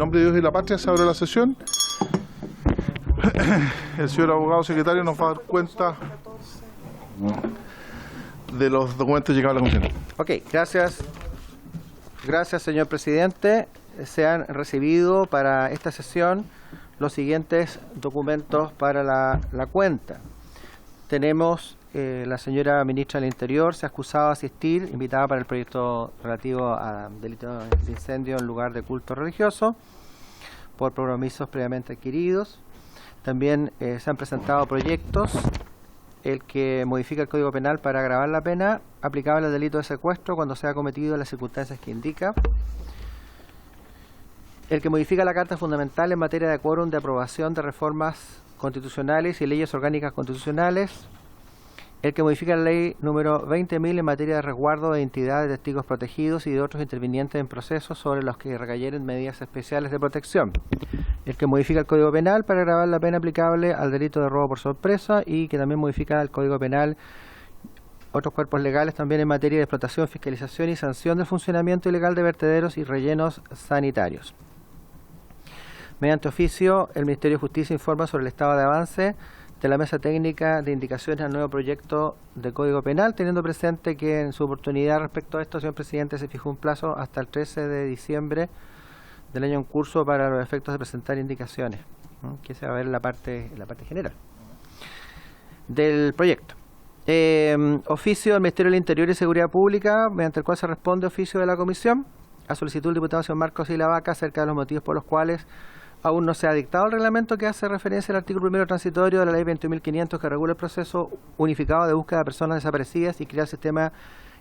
nombre de Dios y la patria se abre la sesión. El señor abogado secretario nos va a dar cuenta de los documentos llegados a la comisión. Ok, gracias. Gracias, señor presidente. Se han recibido para esta sesión los siguientes documentos para la cuenta. Tenemos la señora ministra del Interior se ha excusado de asistir, invitada para el proyecto relativo a delito de incendio en lugar de culto religioso, por compromisos previamente adquiridos. También se han presentado proyectos, el que modifica el Código Penal para agravar la pena aplicable al delito de secuestro cuando sea cometido en las circunstancias que indica. El que modifica la Carta Fundamental en materia de quórum de aprobación de reformas constitucionales y leyes orgánicas constitucionales. El que modifica la ley número 20.000 en materia de resguardo de identidad de testigos protegidos y de otros intervinientes en procesos sobre los que recayeren medidas especiales de protección. El que modifica el Código Penal para agravar la pena aplicable al delito de robo por sorpresa y que también modifica el Código Penal, otros cuerpos legales también en materia de explotación, fiscalización y sanción del funcionamiento ilegal de vertederos y rellenos sanitarios. Mediante oficio, el Ministerio de Justicia informa sobre el estado de avance de la Mesa Técnica de Indicaciones al nuevo proyecto de Código Penal, teniendo presente que en su oportunidad respecto a esto, señor presidente, se fijó un plazo hasta el 13 de diciembre del año en curso para los efectos de presentar indicaciones, ¿no? Que se va a ver en la parte general del proyecto. Oficio del Ministerio del Interior y Seguridad Pública, mediante el cual se responde oficio de la Comisión a solicitud del diputado señor Marcos Isla Vaca acerca de los motivos por los cuales aún no se ha dictado el reglamento que hace referencia al artículo primero transitorio de la ley 21.500 que regula el proceso unificado de búsqueda de personas desaparecidas y crea el sistema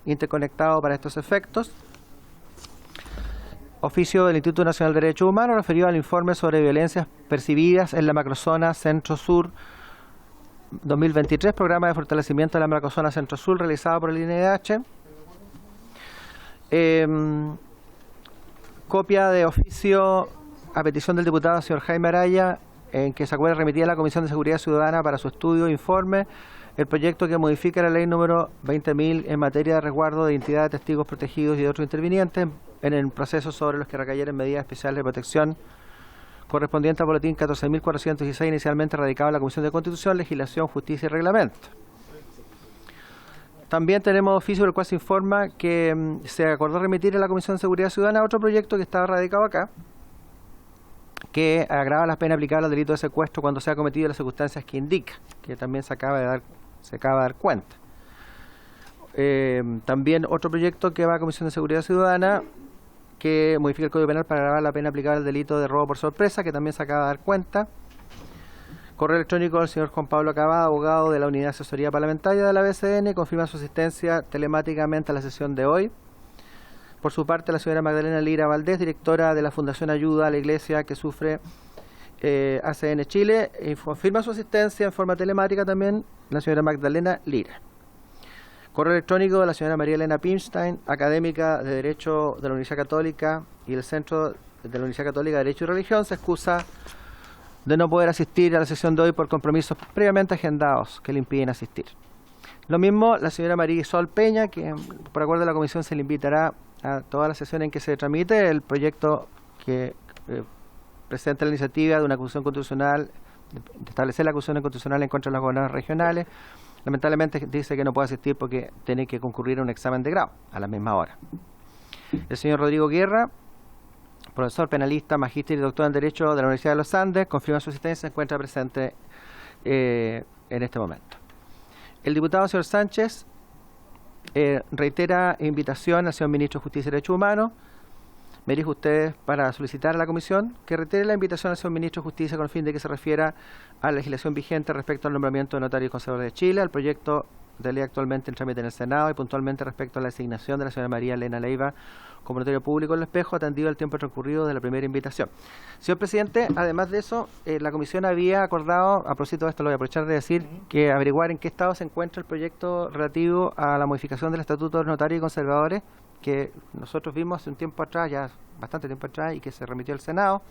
interconectado para estos efectos. Oficio del Instituto Nacional de Derechos Humanos referido al informe sobre violencias percibidas en la macrozona Centro-Sur 2023, programa de fortalecimiento de la macrozona Centro-Sur realizado por el INDH. Copia de oficio a petición del diputado señor Jaime Araya, en que se acuerda remitir a la Comisión de Seguridad Ciudadana para su estudio e informe el proyecto que modifica la ley número 20.000 en materia de resguardo de identidad de testigos protegidos y de otros intervinientes en el proceso sobre los que recayeren medidas especiales de protección correspondiente al boletín 14.416 inicialmente radicado en la Comisión de Constitución, Legislación, Justicia y Reglamento. También tenemos oficio del cual se informa que se acordó remitir a la Comisión de Seguridad Ciudadana otro proyecto que estaba radicado acá, que agrava las penas aplicables al delito de secuestro cuando sea cometido en las circunstancias que indica, que también se acaba de dar cuenta. También otro proyecto que va a Comisión de Seguridad Ciudadana, que modifica el Código Penal para agravar la pena aplicable al delito de robo por sorpresa, que también se acaba de dar cuenta. Correo electrónico del señor Juan Pablo Acabada, abogado de la Unidad de Asesoría Parlamentaria de la BCN, confirma su asistencia telemáticamente a la sesión de hoy. Por su parte, la señora Magdalena Lira Valdés, directora de la Fundación Ayuda a la Iglesia que sufre ACN Chile, confirma su asistencia en forma telemática también la señora Magdalena Lira. Correo electrónico de la señora María Elena Pimstein, académica de Derecho de la Universidad Católica y el Centro de la Universidad Católica de Derecho y Religión, se excusa de no poder asistir a la sesión de hoy por compromisos previamente agendados que le impiden asistir. Lo mismo la señora Marisol Peña, que por acuerdo de la comisión se le invitará a toda la sesión en que se tramite el proyecto que presenta la iniciativa de una acusación constitucional, de establecer la acusación constitucional en contra de los gobernadores regionales. Lamentablemente dice que no puede asistir porque tiene que concurrir a un examen de grado a la misma hora. El señor Rodrigo Guerra, profesor penalista, magíster y doctor en Derecho de la Universidad de los Andes, confirma su asistencia y se encuentra presente en este momento. El diputado señor Sánchez reitera invitación al señor Ministro de Justicia y Derechos Humanos. Me dirijo a ustedes para solicitar a la Comisión que reitere la invitación al señor Ministro de Justicia con el fin de que se refiera a la legislación vigente respecto al nombramiento de notario y conservador de Chile, al proyecto de ley actualmente en trámite en el Senado y puntualmente respecto a la designación de la señora María Elena Leiva como notario público en El Espejo, atendido al tiempo transcurrido de la primera invitación. Señor presidente, además de eso, la Comisión había acordado, a propósito de esto lo voy a aprovechar de decir, que averiguar en qué estado se encuentra el proyecto relativo a la modificación del Estatuto de los Notarios y Conservadores, que nosotros vimos hace un tiempo atrás, ya bastante tiempo atrás, y que se remitió al Senado.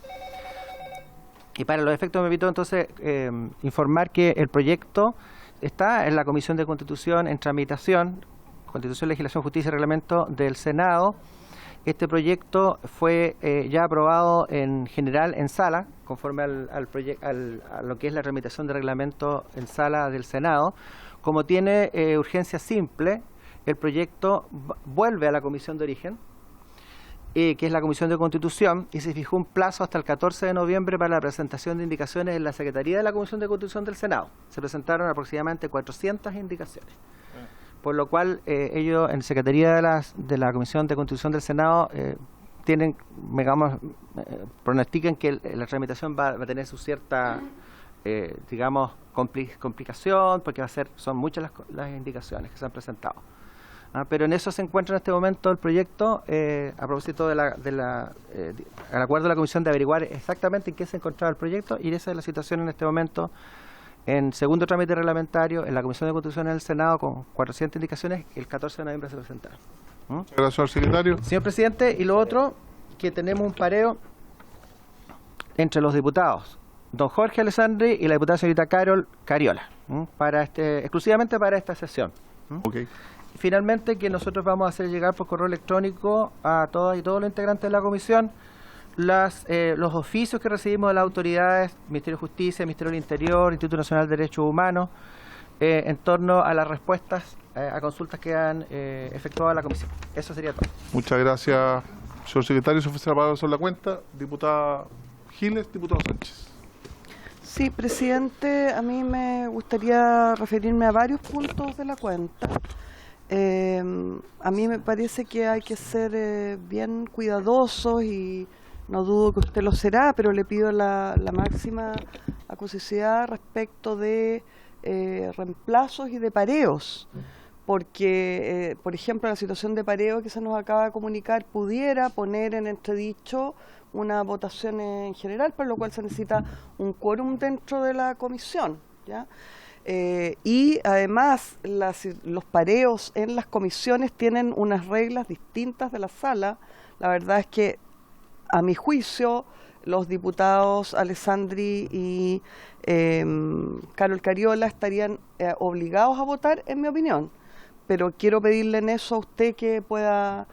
Y para los efectos me invitó entonces informar que el proyecto está en la Comisión de Constitución en tramitación, Constitución, Legislación, Justicia y Reglamento del Senado, Este proyecto fue ya aprobado en general en sala, conforme a lo que es la tramitación de reglamento en sala del Senado. Como tiene urgencia simple, el proyecto vuelve a la comisión de origen, que es la Comisión de Constitución, y se fijó un plazo hasta el 14 de noviembre para la presentación de indicaciones en la Secretaría de la Comisión de Constitución del Senado. Se presentaron aproximadamente 400 indicaciones. Por lo cual, ellos en Secretaría de la Comisión de Constitución del Senado tienen, digamos, pronostican que la tramitación va a tener su cierta, digamos, complicación, porque son muchas las indicaciones que se han presentado. Pero en eso se encuentra en este momento el proyecto, a propósito al acuerdo de la Comisión de averiguar exactamente en qué se encontraba el proyecto, y esa es la situación en este momento. En segundo trámite reglamentario, en la Comisión de Constitución del Senado, con 400 indicaciones, el 14 de noviembre se presentaron. Gracias al secretario. Señor presidente, y lo otro, que tenemos un pareo entre los diputados, don Jorge Alessandri y la diputada señorita Carol Cariola, exclusivamente para esta sesión. Okay. Finalmente, que nosotros vamos a hacer llegar por correo electrónico a todas y todos los integrantes de la comisión los oficios que recibimos de las autoridades, Ministerio de Justicia, Ministerio del Interior, Instituto Nacional de Derechos Humanos, en torno a las respuestas a consultas que han efectuado la comisión. Eso sería todo. Muchas gracias, señor secretario. Se ofrece la palabra sobre la cuenta. Diputada Giles, diputado Sánchez. Sí, presidente, a mí me gustaría referirme a varios puntos de la cuenta. A mí me parece que hay que ser bien cuidadosos y no dudo que usted lo será, pero le pido la máxima acuciosidad respecto de reemplazos y de pareos, porque, por ejemplo, la situación de pareo que se nos acaba de comunicar pudiera poner en entredicho una votación en general, por lo cual se necesita un quórum dentro de la comisión, ¿ya? Y además los pareos en las comisiones tienen unas reglas distintas de la sala. La verdad es que, a mi juicio, los diputados Alessandri y Carol Cariola estarían obligados a votar, en mi opinión. Pero quiero pedirle en eso a usted que pueda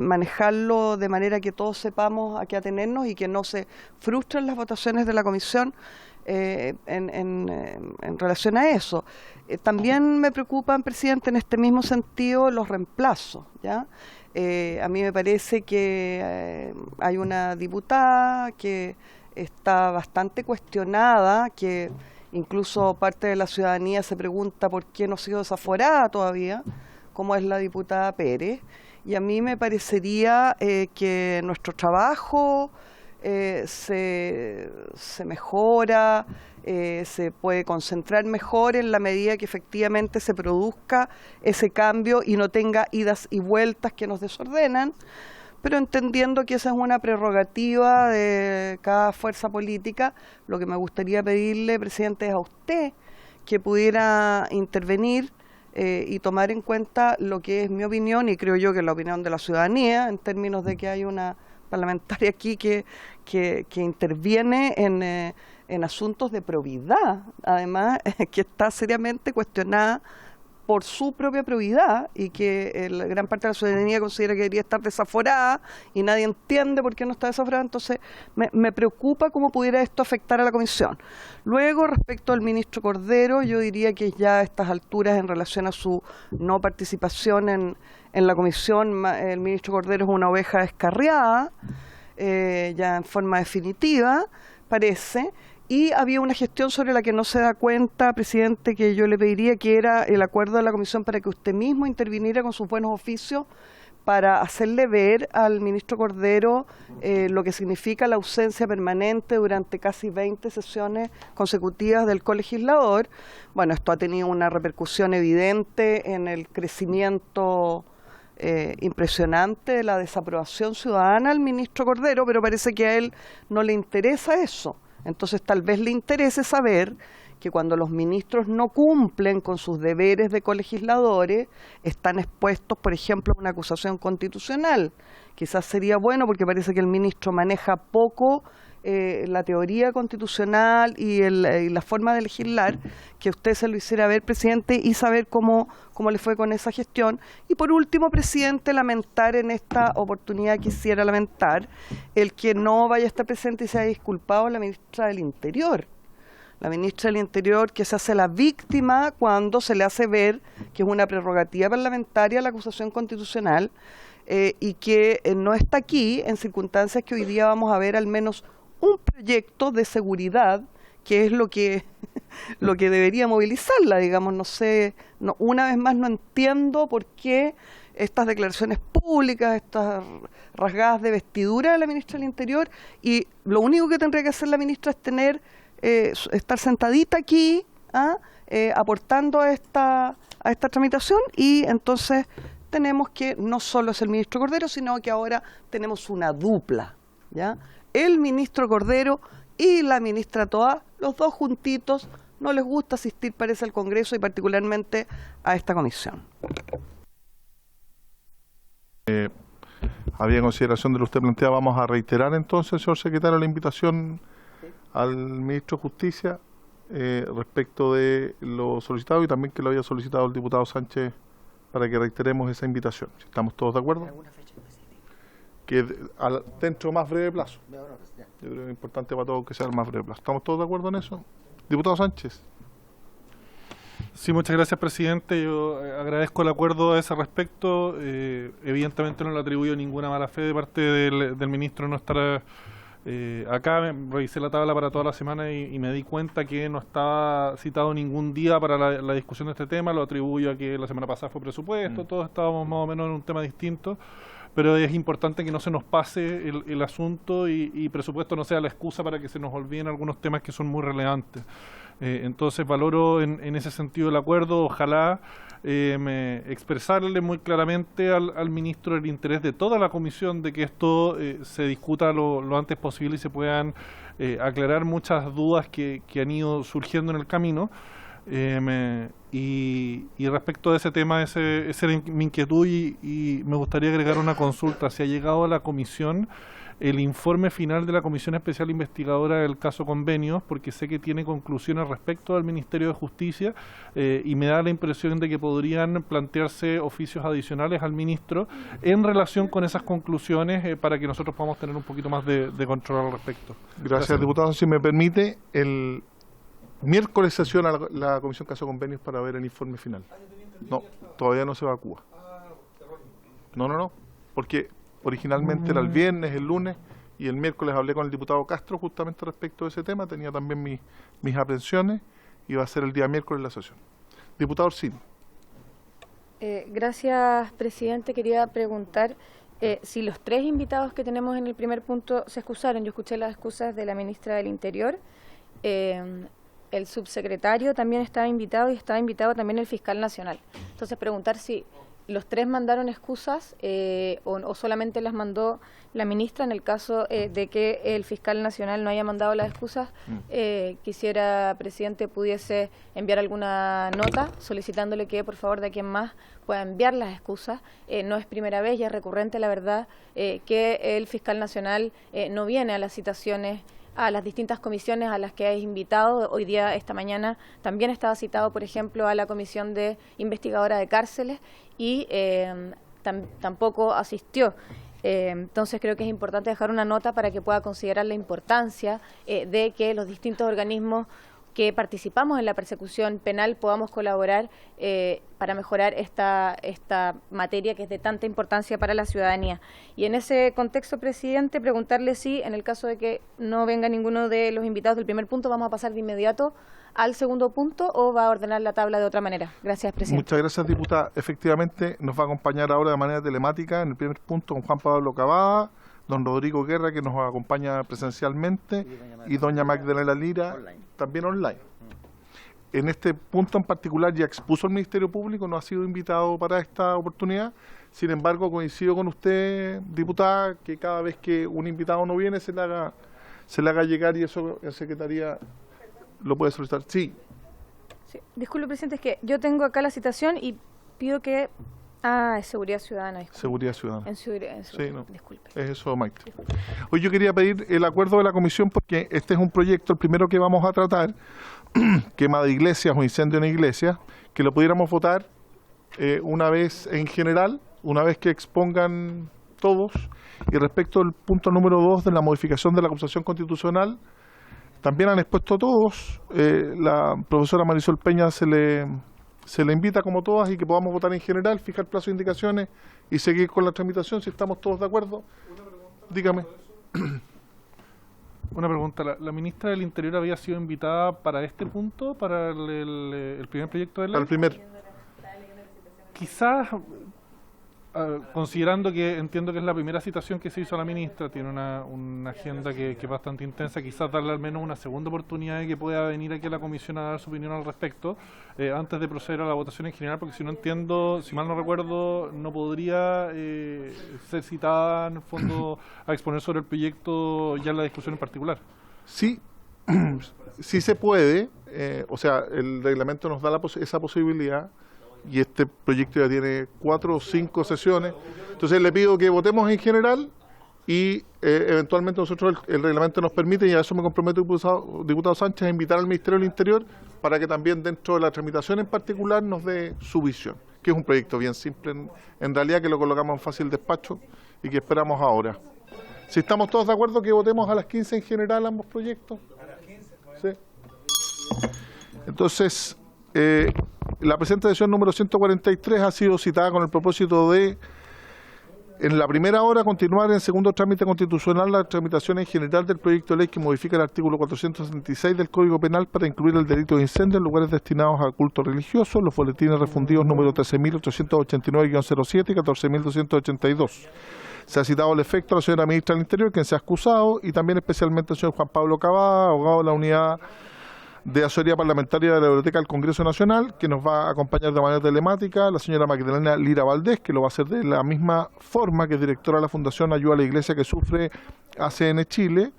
manejarlo de manera que todos sepamos a qué atenernos y que no se frustren las votaciones de la comisión en relación a eso. También me preocupan, presidente, en este mismo sentido, los reemplazos, ¿ya? A mí me parece que hay una diputada que está bastante cuestionada, que incluso parte de la ciudadanía se pregunta por qué no ha sido desaforada todavía, como es la diputada Pérez. Y a mí me parecería que nuestro trabajo se mejora, se puede concentrar mejor en la medida que efectivamente se produzca ese cambio y no tenga idas y vueltas que nos desordenan, pero entendiendo que esa es una prerrogativa de cada fuerza política. Lo que me gustaría pedirle, presidente, es a usted que pudiera intervenir y tomar en cuenta lo que es mi opinión, y creo yo que la opinión de la ciudadanía, en términos de que hay una parlamentaria aquí que interviene en asuntos de probidad, además que está seriamente cuestionada por su propia probidad y que la gran parte de la ciudadanía considera que debería estar desaforada y nadie entiende por qué no está desaforada. Entonces me preocupa cómo pudiera esto afectar a la comisión. Luego, respecto al ministro Cordero, yo diría que ya a estas alturas, en relación a su no participación en la comisión, el ministro Cordero es una oveja descarriada, ya en forma definitiva, parece. Y había una gestión sobre la que no se da cuenta, presidente, que yo le pediría, que era el acuerdo de la comisión para que usted mismo interviniera con sus buenos oficios para hacerle ver al ministro Cordero lo que significa la ausencia permanente durante casi 20 sesiones consecutivas del colegislador. Bueno, esto ha tenido una repercusión evidente en el crecimiento impresionante de la desaprobación ciudadana al ministro Cordero, pero parece que a él no le interesa eso. Entonces tal vez le interese saber que cuando los ministros no cumplen con sus deberes de colegisladores, están expuestos, por ejemplo, a una acusación constitucional. Quizás sería bueno, porque parece que el ministro maneja poco la teoría constitucional y la forma de legislar, que usted se lo hiciera ver, presidente, y saber cómo le fue con esa gestión. Y por último, presidente, lamentar en esta oportunidad, quisiera lamentar el que no vaya a estar presente y se haya disculpado la ministra del Interior. La ministra del Interior, que se hace la víctima cuando se le hace ver que es una prerrogativa parlamentaria la acusación constitucional, y que no está aquí en circunstancias que hoy día vamos a ver al menos un proyecto de seguridad, que es lo que debería movilizarla, digamos. No sé, una vez más no entiendo por qué estas declaraciones públicas, estas rasgadas de vestidura de la ministra del Interior, y lo único que tendría que hacer la ministra es estar sentadita aquí, aportando a esta tramitación, y entonces tenemos que no solo es el ministro Cordero, sino que ahora tenemos una dupla, ¿ya? El ministro Cordero y la ministra Toá, los dos juntitos. No les gusta asistir, parece, al Congreso y particularmente a esta comisión. Había consideración de lo que usted planteaba. Vamos a reiterar entonces, señor secretario, la invitación al ministro de Justicia respecto de lo solicitado, y también que lo había solicitado el diputado Sánchez, para que reiteremos esa invitación. ¿Estamos todos de acuerdo? Que dentro de más breve plazo. Yo creo que es importante para todos que sea el más breve plazo. ¿Estamos todos de acuerdo en eso? Diputado Sánchez. Sí, muchas gracias, presidente. Yo agradezco el acuerdo a ese respecto. Evidentemente no le atribuyo ninguna mala fe de parte del ministro no estar acá. Revisé la tabla para toda la semana y me di cuenta que no estaba citado ningún día para la discusión de este tema. Lo atribuyo a que la semana pasada fue presupuesto, todos estábamos más o menos en un tema distinto. Pero es importante que no se nos pase el asunto y presupuesto no sea la excusa para que se nos olviden algunos temas que son muy relevantes. Entonces valoro en ese sentido el acuerdo. Ojalá expresarle muy claramente al ministro el interés de toda la comisión de que esto se discuta lo antes posible y se puedan aclarar muchas dudas que han ido surgiendo en el camino. Y respecto de ese tema, esa era mi inquietud, y me gustaría agregar una consulta. Si ha llegado a la comisión el informe final de la Comisión Especial Investigadora del caso Convenios, porque sé que tiene conclusiones respecto al Ministerio de Justicia, y me da la impresión de que podrían plantearse oficios adicionales al ministro en relación con esas conclusiones, para que nosotros podamos tener un poquito más de control al respecto. Gracias, diputado. Si me permite, el miércoles sesiona la Comisión Caso Convenios para ver el informe final. No, todavía no se evacúa. No, porque originalmente era el viernes, el lunes, y el miércoles hablé con el diputado Castro justamente respecto de ese tema. Tenía también mis aprensiones, y va a ser el día miércoles la sesión. Diputado Orsini. Gracias, presidente. Quería preguntar si los tres invitados que tenemos en el primer punto se excusaron. Yo escuché las excusas de la ministra del Interior. El subsecretario también estaba invitado, y estaba invitado también el fiscal nacional. Entonces, preguntar si los tres mandaron excusas o solamente las mandó la ministra. En el caso de que el fiscal nacional no haya mandado las excusas, quisiera, presidente, pudiese enviar alguna nota solicitándole que, por favor, de quien más pueda enviar las excusas. No es primera vez, ya es recurrente, la verdad, que el fiscal nacional no viene a las citaciones, a las distintas comisiones a las que has invitado. Hoy día, esta mañana, también estaba citado, por ejemplo, a la Comisión de Investigadora de Cárceles, y tampoco asistió. Entonces creo que es importante dejar una nota para que pueda considerar la importancia de que los distintos organismos que participamos en la persecución penal podamos colaborar para mejorar esta materia que es de tanta importancia para la ciudadanía. Y en ese contexto, presidente, preguntarle si, en el caso de que no venga ninguno de los invitados del primer punto, vamos a pasar de inmediato al segundo punto, o va a ordenar la tabla de otra manera. Gracias, presidente. Muchas gracias, diputada. Efectivamente, nos va a acompañar ahora de manera telemática en el primer punto don Juan Pablo Cavada, don Rodrigo Guerra, que nos acompaña presencialmente, y doña Magdalena Lira, también online. En este punto en particular ya expuso el Ministerio Público, no ha sido invitado para esta oportunidad. Sin embargo, coincido con usted, diputada, que cada vez que un invitado no viene se le haga llegar, y eso la Secretaría lo puede solicitar. Sí. Disculpe, presidente, es que yo tengo acá la citación y pido que Ah, es seguridad ciudadana. Disculpe. Seguridad ciudadana. Sí, no. Disculpe. Es eso, Maite. Hoy yo quería pedir el acuerdo de la comisión porque este es un proyecto, el primero que vamos a tratar, quema de iglesias o incendio en iglesias, que lo pudiéramos votar una vez en general, una vez que expongan todos. Y respecto al punto número 2 de la modificación de la acusación constitucional, también han expuesto todos. La profesora Marisol Peña se le invita como todas y que podamos votar en general, fijar plazo de indicaciones y seguir con la tramitación si estamos todos de acuerdo. Dígame. Una pregunta, ¿la ministra del Interior había sido invitada para este punto, para el primer proyecto de ley? Para el primer. Quizás, considerando que entiendo que es la primera citación que se hizo a la ministra, tiene una agenda que es bastante intensa, quizás darle al menos una segunda oportunidad de que pueda venir aquí a la comisión a dar su opinión al respecto, antes de proceder a la votación en general, porque si no entiendo, si mal no recuerdo, no podría ser citada en el fondo a exponer sobre el proyecto ya en la discusión en particular. Sí, sí se puede, o sea, el reglamento nos da esa posibilidad. Y este proyecto ya tiene 4 o 5 sesiones. Entonces le pido que votemos en general y eventualmente nosotros el reglamento nos permite, y a eso me comprometo, diputado Sánchez, a invitar al Ministerio del Interior para que también dentro de la tramitación en particular nos dé su visión, que es un proyecto bien simple en realidad, que lo colocamos en fácil despacho y que esperamos ahora. Si estamos todos de acuerdo que votemos a las 15 en general ambos proyectos. ¿A las 15? Sí. Entonces, la presente sesión número 143 ha sido citada con el propósito de, en la primera hora, continuar en segundo trámite constitucional la tramitación en general del proyecto de ley que modifica el artículo 476 del Código Penal para incluir el delito de incendio en lugares destinados a culto religioso, los boletines refundidos número 13.889-07 y 14.282. Se ha citado al efecto a la señora ministra del Interior, quien se ha excusado, y también especialmente al señor Juan Pablo Cavada, abogado de la unidad de asesoría parlamentaria de la Biblioteca del Congreso Nacional, que nos va a acompañar de manera telemática, la señora Magdalena Lira Valdés, que lo va a hacer de la misma forma, que es directora de la Fundación Ayuda a la Iglesia que Sufre ACN Chile,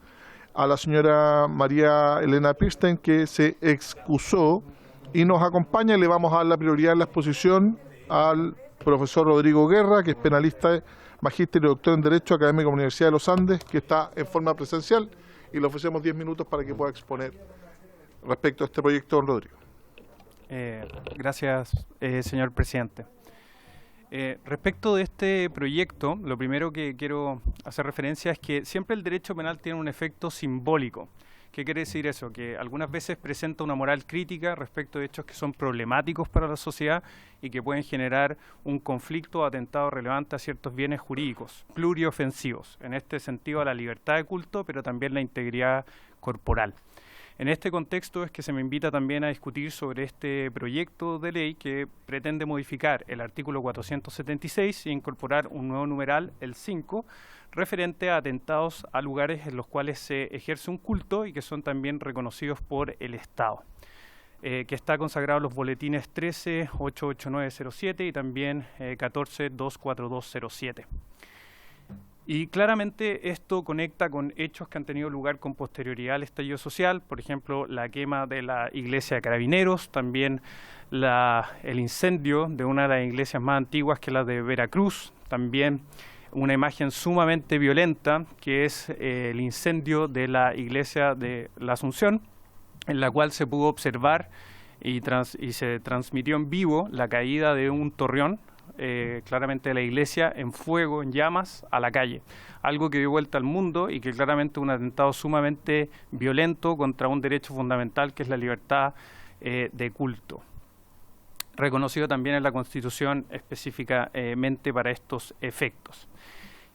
a la señora María Elena Pirstein, que se excusó y nos acompaña, y le vamos a dar la prioridad en la exposición al profesor Rodrigo Guerra, que es penalista, magíster y doctor en Derecho académico de la Universidad de los Andes, que está en forma presencial, y le ofrecemos 10 minutos para que pueda exponer respecto a este proyecto, don Rodrigo. Gracias, señor presidente. Respecto de este proyecto, lo primero que quiero hacer referencia es que siempre el derecho penal tiene un efecto simbólico. ¿Qué quiere decir eso? Que algunas veces presenta una moral crítica respecto de hechos que son problemáticos para la sociedad y que pueden generar un conflicto o atentado relevante a ciertos bienes jurídicos, pluriofensivos. En este sentido, a la libertad de culto, pero también la integridad corporal. En este contexto es que se me invita también a discutir sobre este proyecto de ley que pretende modificar el artículo 476 e incorporar un nuevo numeral, el 5, referente a atentados a lugares en los cuales se ejerce un culto y que son también reconocidos por el Estado, que está consagrado en los boletines 13.88907 y también 14.24207. Y claramente esto conecta con hechos que han tenido lugar con posterioridad al estallido social, por ejemplo, la quema de la iglesia de Carabineros, también el incendio de una de las iglesias más antiguas, que es la de Veracruz, también una imagen sumamente violenta, que es el incendio de la iglesia de la Asunción, en la cual se pudo observar y se transmitió en vivo la caída de un torreón, claramente de la iglesia, en fuego, en llamas, a la calle. Algo que dio vuelta al mundo y que claramente es un atentado sumamente violento contra un derecho fundamental que es la libertad de culto, reconocido también en la Constitución específicamente para estos efectos.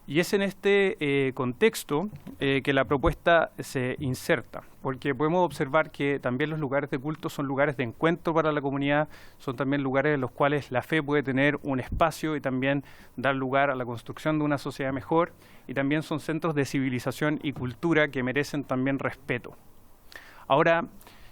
Y es en este contexto que la propuesta se inserta, porque podemos observar que también los lugares de culto son lugares de encuentro para la comunidad, son también lugares en los cuales la fe puede tener un espacio y también dar lugar a la construcción de una sociedad mejor, y también son centros de civilización y cultura que merecen también respeto. Ahora,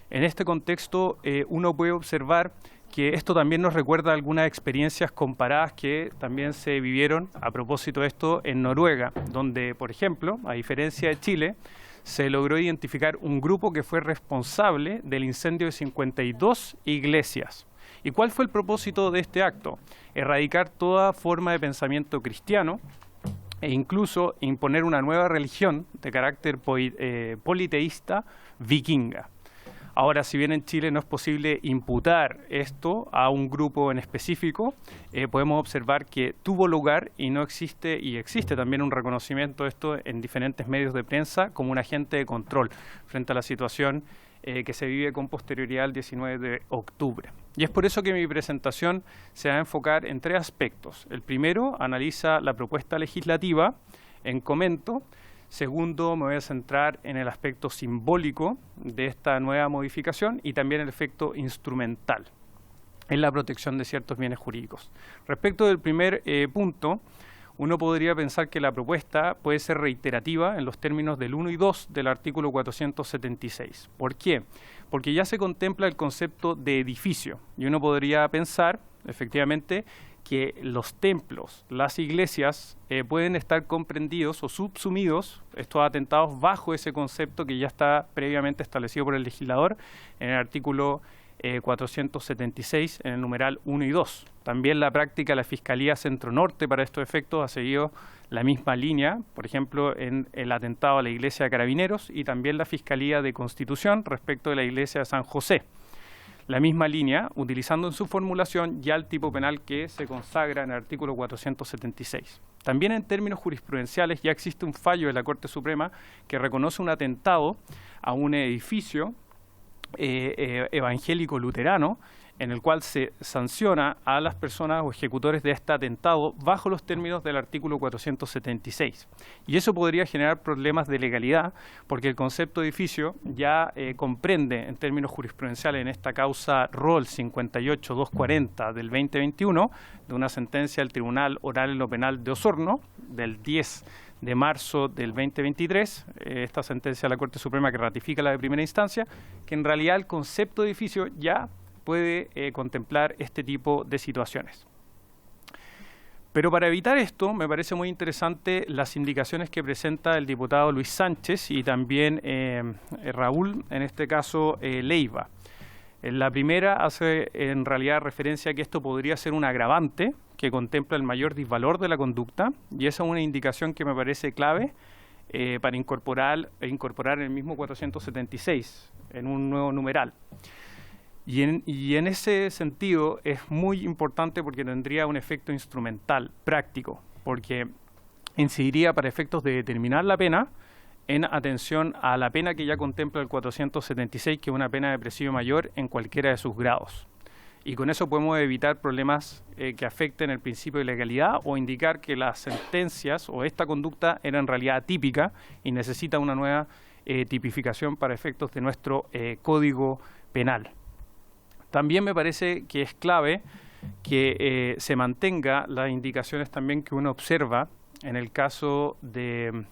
en este contexto uno puede observar que esto también nos recuerda algunas experiencias comparadas que también se vivieron a propósito de esto en Noruega, donde, por ejemplo, a diferencia de Chile, se logró identificar un grupo que fue responsable del incendio de 52 iglesias. ¿Y cuál fue el propósito de este acto? Erradicar toda forma de pensamiento cristiano e incluso imponer una nueva religión de carácter politeísta vikinga. Ahora, si bien en Chile no es posible imputar esto a un grupo en específico, podemos observar que tuvo lugar y no existe, y existe también un reconocimiento de esto en diferentes medios de prensa como un agente de control frente a la situación que se vive con posterioridad al 19 de octubre. Y es por eso que mi presentación se va a enfocar en 3 aspectos. El primero, analiza la propuesta legislativa en comento. Segundo, me voy a centrar en el aspecto simbólico de esta nueva modificación y también el efecto instrumental en la protección de ciertos bienes jurídicos. Respecto del primer punto, uno podría pensar que la propuesta puede ser reiterativa en los términos del 1 y 2 del artículo 476. ¿Por qué? Porque ya se contempla el concepto de edificio y uno podría pensar, efectivamente, que los templos, las iglesias, pueden estar comprendidos o subsumidos, estos atentados, bajo ese concepto que ya está previamente establecido por el legislador en el artículo 476, en el numeral 1 y 2. También la práctica de la Fiscalía Centro-Norte para estos efectos ha seguido la misma línea, por ejemplo, en el atentado a la Iglesia de Carabineros y también la Fiscalía de Constitución respecto de la Iglesia de San José. La misma línea, utilizando en su formulación ya el tipo penal que se consagra en el artículo 476. También en términos jurisprudenciales ya existe un fallo de la Corte Suprema que reconoce un atentado a un edificio evangélico luterano, en el cual se sanciona a las personas o ejecutores de este atentado bajo los términos del artículo 476. Y eso podría generar problemas de legalidad, porque el concepto de edificio ya comprende en términos jurisprudenciales en esta causa ROL 58-240 del 2021, de una sentencia del Tribunal Oral en lo Penal de Osorno, del 10 de marzo del 2023, esta sentencia de la Corte Suprema que ratifica la de primera instancia, que en realidad el concepto de edificio ya puede contemplar este tipo de situaciones. Pero para evitar esto, me parece muy interesante las indicaciones que presenta el diputado Luis Sánchez y también Raúl, en este caso Leiva. La primera hace en realidad referencia a que esto podría ser un agravante que contempla el mayor disvalor de la conducta, y esa es una indicación que me parece clave para incorporar el mismo 476 en un nuevo numeral. Y en ese sentido es muy importante porque tendría un efecto instrumental, práctico, porque incidiría para efectos de determinar la pena en atención a la pena que ya contempla el 476, que es una pena de presidio mayor en cualquiera de sus grados. Y con eso podemos evitar problemas que afecten el principio de legalidad o indicar que las sentencias o esta conducta era en realidad atípica y necesita una nueva tipificación para efectos de nuestro Código Penal. También me parece que es clave que se mantenga las indicaciones también que uno observa en el caso de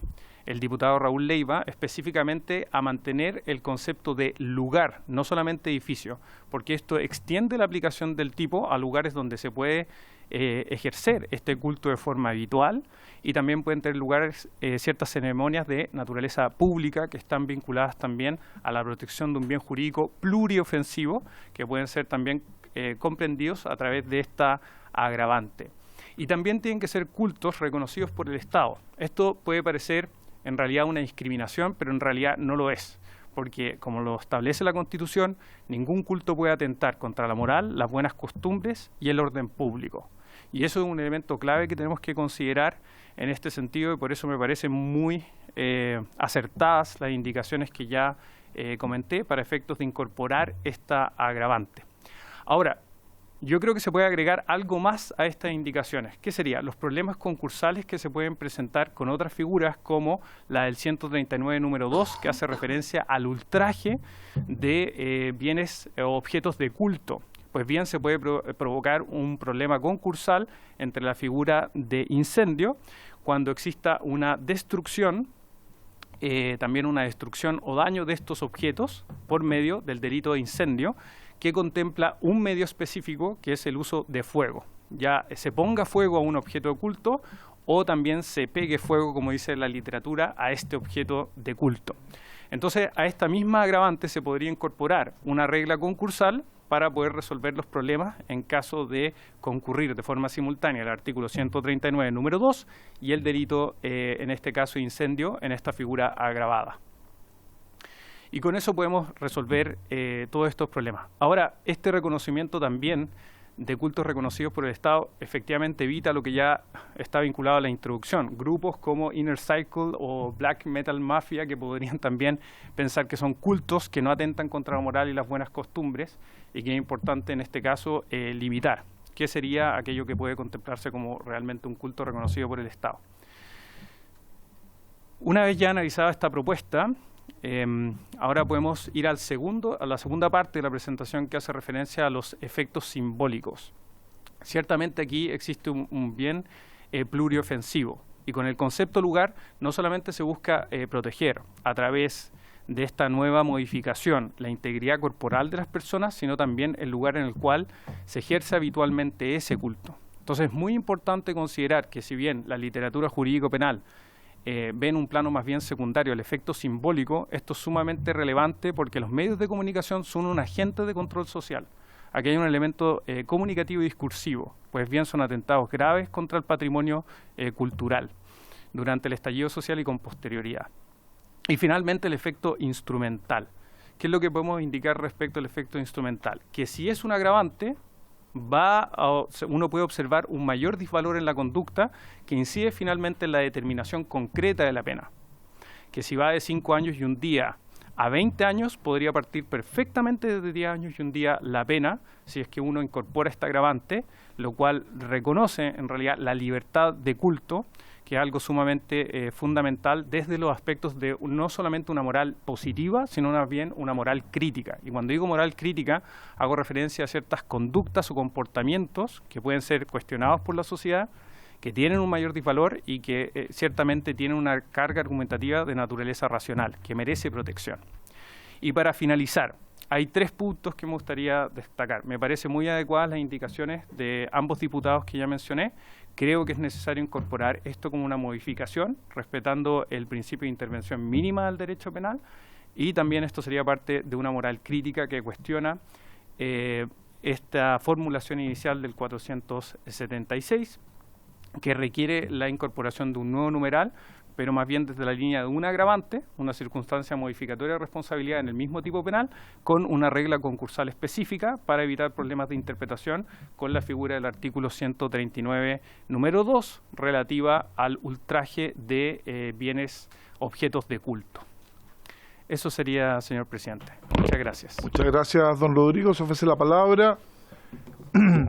el diputado Raúl Leiva, específicamente a mantener el concepto de lugar, no solamente edificio, porque esto extiende la aplicación del tipo a lugares donde se puede ejercer este culto de forma habitual, y también pueden tener lugar ciertas ceremonias de naturaleza pública que están vinculadas también a la protección de un bien jurídico pluriofensivo, que pueden ser también comprendidos a través de esta agravante. Y también tienen que ser cultos reconocidos por el Estado. Esto puede parecer en realidad una discriminación, pero en realidad no lo es, porque como lo establece la Constitución, ningún culto puede atentar contra la moral, las buenas costumbres y el orden público. Y eso es un elemento clave que tenemos que considerar en este sentido, y por eso me parecen muy acertadas las indicaciones que ya comenté para efectos de incorporar esta agravante. Ahora, yo creo que se puede agregar algo más a estas indicaciones. ¿Qué sería? Los problemas concursales que se pueden presentar con otras figuras como la del 139 número 2, que hace referencia al ultraje de bienes o objetos de culto. Pues bien, se puede provocar un problema concursal entre la figura de incendio cuando exista una destrucción, también una destrucción o daño de estos objetos por medio del delito de incendio, que contempla un medio específico que es el uso de fuego. Ya se ponga fuego a un objeto de culto o también se pegue fuego, como dice la literatura, a este objeto de culto. Entonces, a esta misma agravante se podría incorporar una regla concursal para poder resolver los problemas en caso de concurrir de forma simultánea el artículo 139, número 2, y el delito, en este caso incendio, en esta figura agravada. Y con eso podemos resolver todos estos problemas. Ahora, este reconocimiento también de cultos reconocidos por el Estado efectivamente evita lo que ya está vinculado a la introducción. Grupos como Inner Cycle o Black Metal Mafia, que podrían también pensar que son cultos que no atentan contra la moral y las buenas costumbres, y que es importante en este caso limitar. ¿Qué sería aquello que puede contemplarse como realmente un culto reconocido por el Estado? Una vez ya analizada esta propuesta, ahora podemos ir a la segunda parte de la presentación, que hace referencia a los efectos simbólicos. Ciertamente aquí existe un bien pluriofensivo, y con el concepto lugar no solamente se busca proteger a través de esta nueva modificación la integridad corporal de las personas, sino también el lugar en el cual se ejerce habitualmente ese culto. Entonces es muy importante considerar que, si bien la literatura jurídico-penal ve en un plano más bien secundario el efecto simbólico, esto es sumamente relevante porque los medios de comunicación son un agente de control social. Aquí hay un elemento comunicativo y discursivo, pues bien son atentados graves contra el patrimonio cultural durante el estallido social y con posterioridad. Y finalmente el efecto instrumental. ¿Qué es lo que podemos indicar respecto al efecto instrumental? Que si es un agravante, uno puede observar un mayor disvalor en la conducta que incide finalmente en la determinación concreta de la pena. Que si va de 5 años y un día a 20 años, podría partir perfectamente de 10 años y un día la pena, si es que uno incorpora este agravante, lo cual reconoce en realidad la libertad de culto, que es algo sumamente fundamental desde los aspectos de no solamente una moral positiva, sino más bien una moral crítica. Y cuando digo moral crítica, hago referencia a ciertas conductas o comportamientos que pueden ser cuestionados por la sociedad, que tienen un mayor disvalor y que ciertamente tienen una carga argumentativa de naturaleza racional, que merece protección. Y para finalizar, hay 3 puntos que me gustaría destacar. Me parecen muy adecuadas las indicaciones de ambos diputados que ya mencioné. Creo que es necesario incorporar esto como una modificación, respetando el principio de intervención mínima del derecho penal, y también esto sería parte de una moral crítica que cuestiona esta formulación inicial del 476, que requiere la incorporación de un nuevo numeral, pero más bien desde la línea de un agravante, una circunstancia modificatoria de responsabilidad en el mismo tipo penal, con una regla concursal específica para evitar problemas de interpretación con la figura del artículo 139, número 2, relativa al ultraje de bienes objetos de culto. Eso sería, señor presidente. Muchas gracias. Muchas gracias, don Rodrigo. Se ofrece la palabra.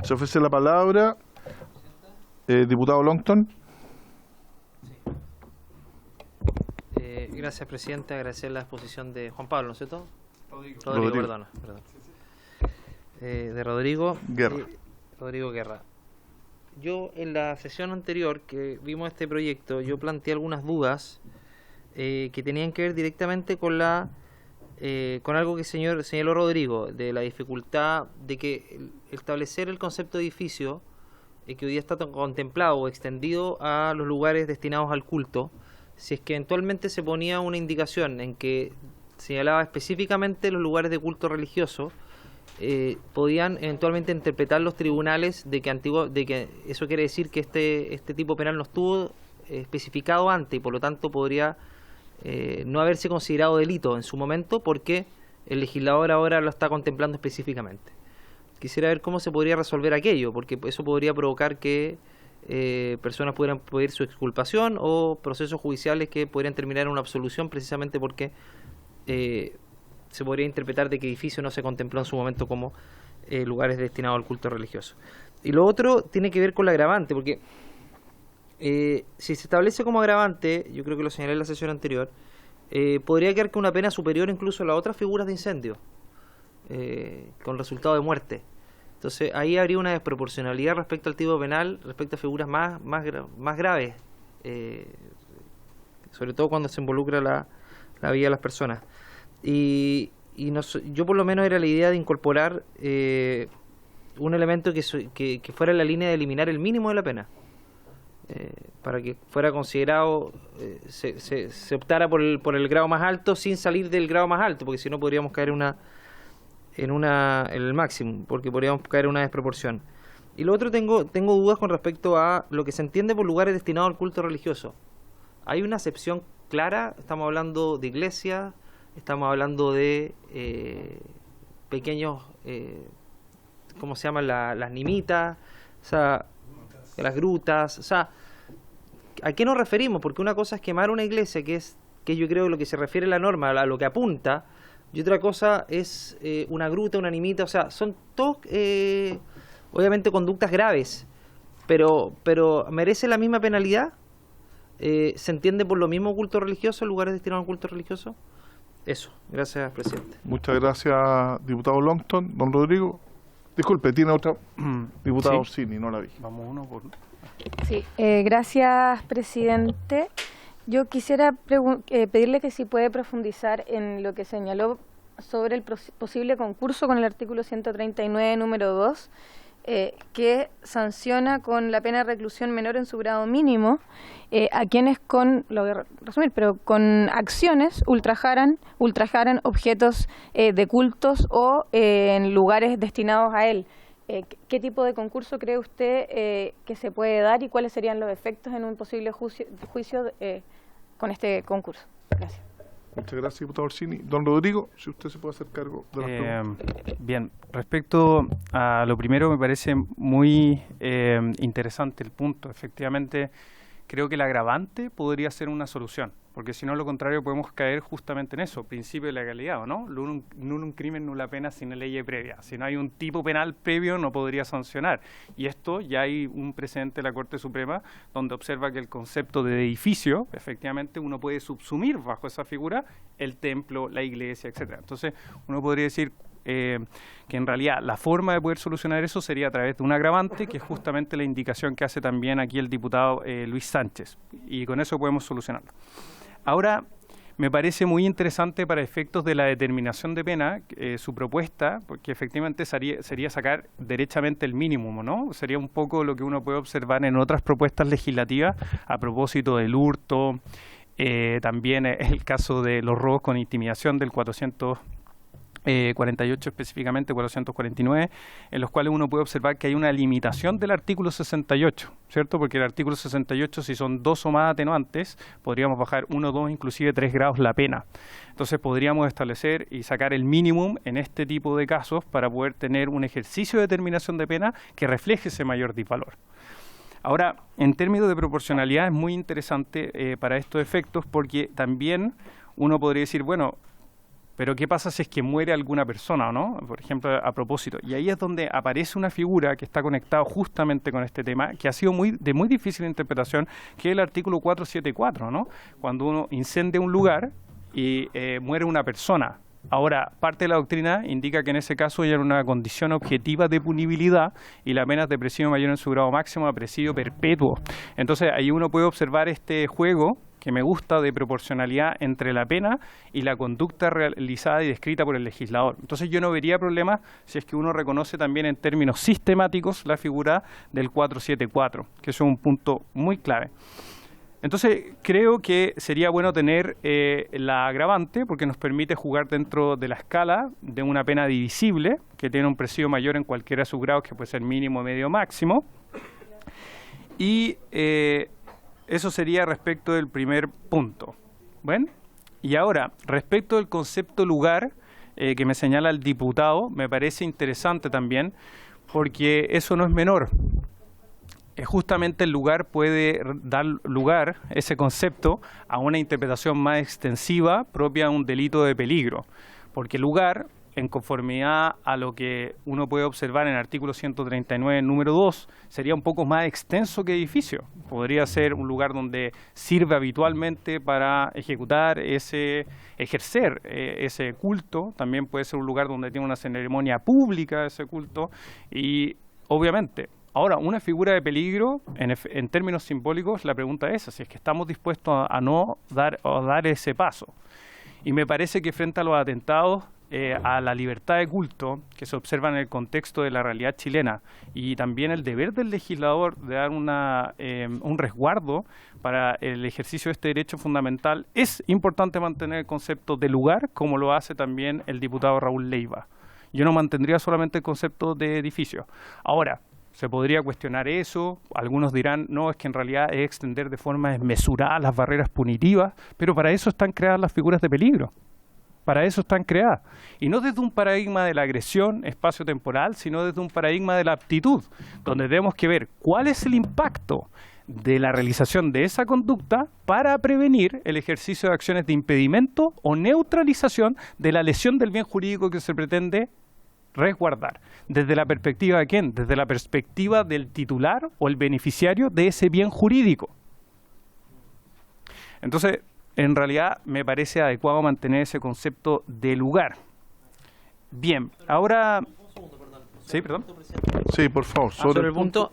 Se ofrece la palabra. Diputado Longton. Gracias, presidente. Agradecer la exposición de Juan Pablo, ¿no es cierto? Rodrigo. Perdón. De Rodrigo Guerra. Rodrigo Guerra. Yo en la sesión anterior que vimos este proyecto, yo planteé algunas dudas que tenían que ver directamente con con algo que señaló Rodrigo, de la dificultad de que establecer el concepto de edificio que hoy día está contemplado o extendido a los lugares destinados al culto, si es que eventualmente se ponía una indicación en que señalaba específicamente los lugares de culto religioso, podían eventualmente interpretar los tribunales de que eso quiere decir que este tipo penal no estuvo especificado antes y por lo tanto podría no haberse considerado delito en su momento porque el legislador ahora lo está contemplando específicamente. Quisiera ver cómo se podría resolver aquello, porque eso podría provocar que personas pudieran pedir su exculpación o procesos judiciales que podrían terminar en una absolución precisamente porque se podría interpretar de que edificio no se contempló en su momento como lugares destinados al culto religioso. Y lo otro tiene que ver con la agravante, porque si se establece como agravante, yo creo que lo señalé en la sesión anterior, podría quedar con una pena superior incluso a las otras figuras de incendio, con resultado de muerte. Entonces ahí habría una desproporcionalidad respecto al tipo penal, respecto a figuras más graves, sobre todo cuando se involucra la vida de las personas. Yo por lo menos era la idea de incorporar un elemento que fuera en la línea de eliminar el mínimo de la pena, para que fuera considerado, se optara por el grado más alto sin salir del grado más alto, porque si no podríamos caer en el máximo, porque podríamos caer en una desproporción. Y lo otro, tengo dudas con respecto a lo que se entiende por lugares destinados al culto religioso. Hay una acepción clara, estamos hablando de iglesias, estamos hablando de pequeños, ¿cómo se llaman? Las nimitas, o sea, las grutas, o sea, ¿a qué nos referimos? Porque una cosa es quemar una iglesia, que yo creo lo que se refiere a la norma, a lo que apunta, y otra cosa es una gruta, una nimita, o sea, son todos, obviamente, conductas graves, pero ¿merece la misma penalidad? ¿Se entiende por lo mismo culto religioso, lugares destinados a culto religioso? Eso, gracias, presidente. Muchas gracias, diputado Longton. Don Rodrigo. Disculpe, tiene otra. Diputado Sí. Orsini, no la vi. Vamos uno por... Sí, gracias, presidente. Yo quisiera pedirle que si puede profundizar en lo que señaló sobre el posible concurso con el artículo 139, número 2, que sanciona con la pena de reclusión menor en su grado mínimo a quienes lo voy a resumir, pero con acciones ultrajaran objetos de cultos o en lugares destinados a él. ¿Qué tipo de concurso cree usted que se puede dar y cuáles serían los efectos en un posible juicio con este concurso? Gracias. Muchas gracias, diputado Orsini. Don Rodrigo, si usted se puede hacer cargo de las preguntas. Bien, respecto a lo primero, me parece muy interesante el punto. Efectivamente, creo que el agravante podría ser una solución, porque si no, lo contrario, podemos caer justamente en eso, principio de legalidad, ¿o no? Nulum crimen, nula pena sin ley previa. Si no hay un tipo penal previo, no podría sancionar. Y esto ya hay un precedente de la Corte Suprema donde observa que el concepto de edificio, efectivamente, uno puede subsumir bajo esa figura el templo, la iglesia, etcétera. Entonces, uno podría decir que en realidad la forma de poder solucionar eso sería a través de un agravante, que es justamente la indicación que hace también aquí el diputado Luis Sánchez, y con eso podemos solucionarlo. Ahora, me parece muy interesante para efectos de la determinación de pena su propuesta, porque efectivamente sería sacar derechamente el mínimo, ¿no? Sería un poco lo que uno puede observar en otras propuestas legislativas a propósito del hurto, también es el caso de los robos con intimidación del 448 específicamente, 449, en los cuales uno puede observar que hay una limitación del artículo 68, ¿cierto? Porque el artículo 68, si son 2 o más atenuantes, podríamos bajar 1, 2, inclusive 3 grados la pena. Entonces podríamos establecer y sacar el mínimo en este tipo de casos para poder tener un ejercicio de determinación de pena que refleje ese mayor disvalor. Ahora, en términos de proporcionalidad es muy interesante para estos efectos, porque también uno podría decir, bueno, pero ¿qué pasa si es que muere alguna persona o no? Por ejemplo, a propósito. Y ahí es donde aparece una figura que está conectada justamente con este tema, que ha sido de muy difícil interpretación, que es el artículo 474, ¿no? Cuando uno incendia un lugar y muere una persona. Ahora, parte de la doctrina indica que en ese caso hay una condición objetiva de punibilidad y la pena es de presidio mayor en su grado máximo a presidio perpetuo. Entonces, ahí uno puede observar este juego que me gusta de proporcionalidad entre la pena y la conducta realizada y descrita por el legislador. Entonces yo no vería problema si es que uno reconoce también en términos sistemáticos la figura del 474, que eso es un punto muy clave. Entonces creo que sería bueno tener la agravante porque nos permite jugar dentro de la escala de una pena divisible que tiene un presidio mayor en cualquiera de sus grados, que puede ser mínimo, medio, máximo. Y eso sería respecto del primer punto. Bueno, y ahora, respecto del concepto lugar que me señala el diputado, me parece interesante también, porque eso no es menor. Justamente el lugar puede dar lugar, ese concepto, a una interpretación más extensiva propia de un delito de peligro. Porque lugar, en conformidad a lo que uno puede observar en el artículo 139, número 2, sería un poco más extenso que edificio. Podría ser un lugar donde sirve habitualmente para ejercer ese culto. También puede ser un lugar donde tiene una ceremonia pública ese culto. Y obviamente, ahora, una figura de peligro, en términos simbólicos, la pregunta es esa, si es que estamos dispuestos a no dar ese paso. Y me parece que frente a los atentados a la libertad de culto que se observa en el contexto de la realidad chilena y también el deber del legislador de dar un resguardo para el ejercicio de este derecho fundamental, es importante mantener el concepto de lugar, como lo hace también el diputado Raúl Leiva. Yo no mantendría solamente el concepto de edificio. Ahora, se podría cuestionar eso, algunos dirán, no, es que en realidad es extender de forma desmesurada las barreras punitivas, pero para eso están creadas las figuras de peligro. Para eso están creadas. Y no desde un paradigma de la agresión espacio-temporal, sino desde un paradigma de la aptitud, donde tenemos que ver cuál es el impacto de la realización de esa conducta para prevenir el ejercicio de acciones de impedimento o neutralización de la lesión del bien jurídico que se pretende resguardar. ¿Desde la perspectiva de quién? Desde la perspectiva del titular o el beneficiario de ese bien jurídico. Entonces, en realidad me parece adecuado mantener ese concepto de lugar. Bien, ahora... Sí, perdón. Sí, por favor. Sobre el punto,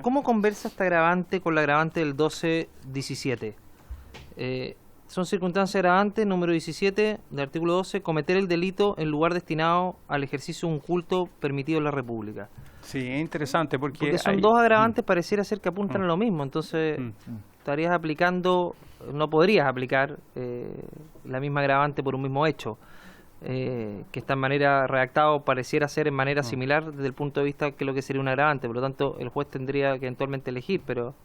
¿cómo conversa esta agravante con la agravante del 12.17? Son circunstancias agravantes, número 17 del artículo 12, cometer el delito en lugar destinado al ejercicio de un culto permitido en la República. Sí, es interesante porque son dos agravantes, pareciera ser que apuntan a lo mismo, entonces estarías aplicando, no podrías aplicar la misma agravante por un mismo hecho, que está en manera redactado, pareciera ser en manera similar desde el punto de vista que lo que sería un agravante, por lo tanto el juez tendría que eventualmente elegir, pero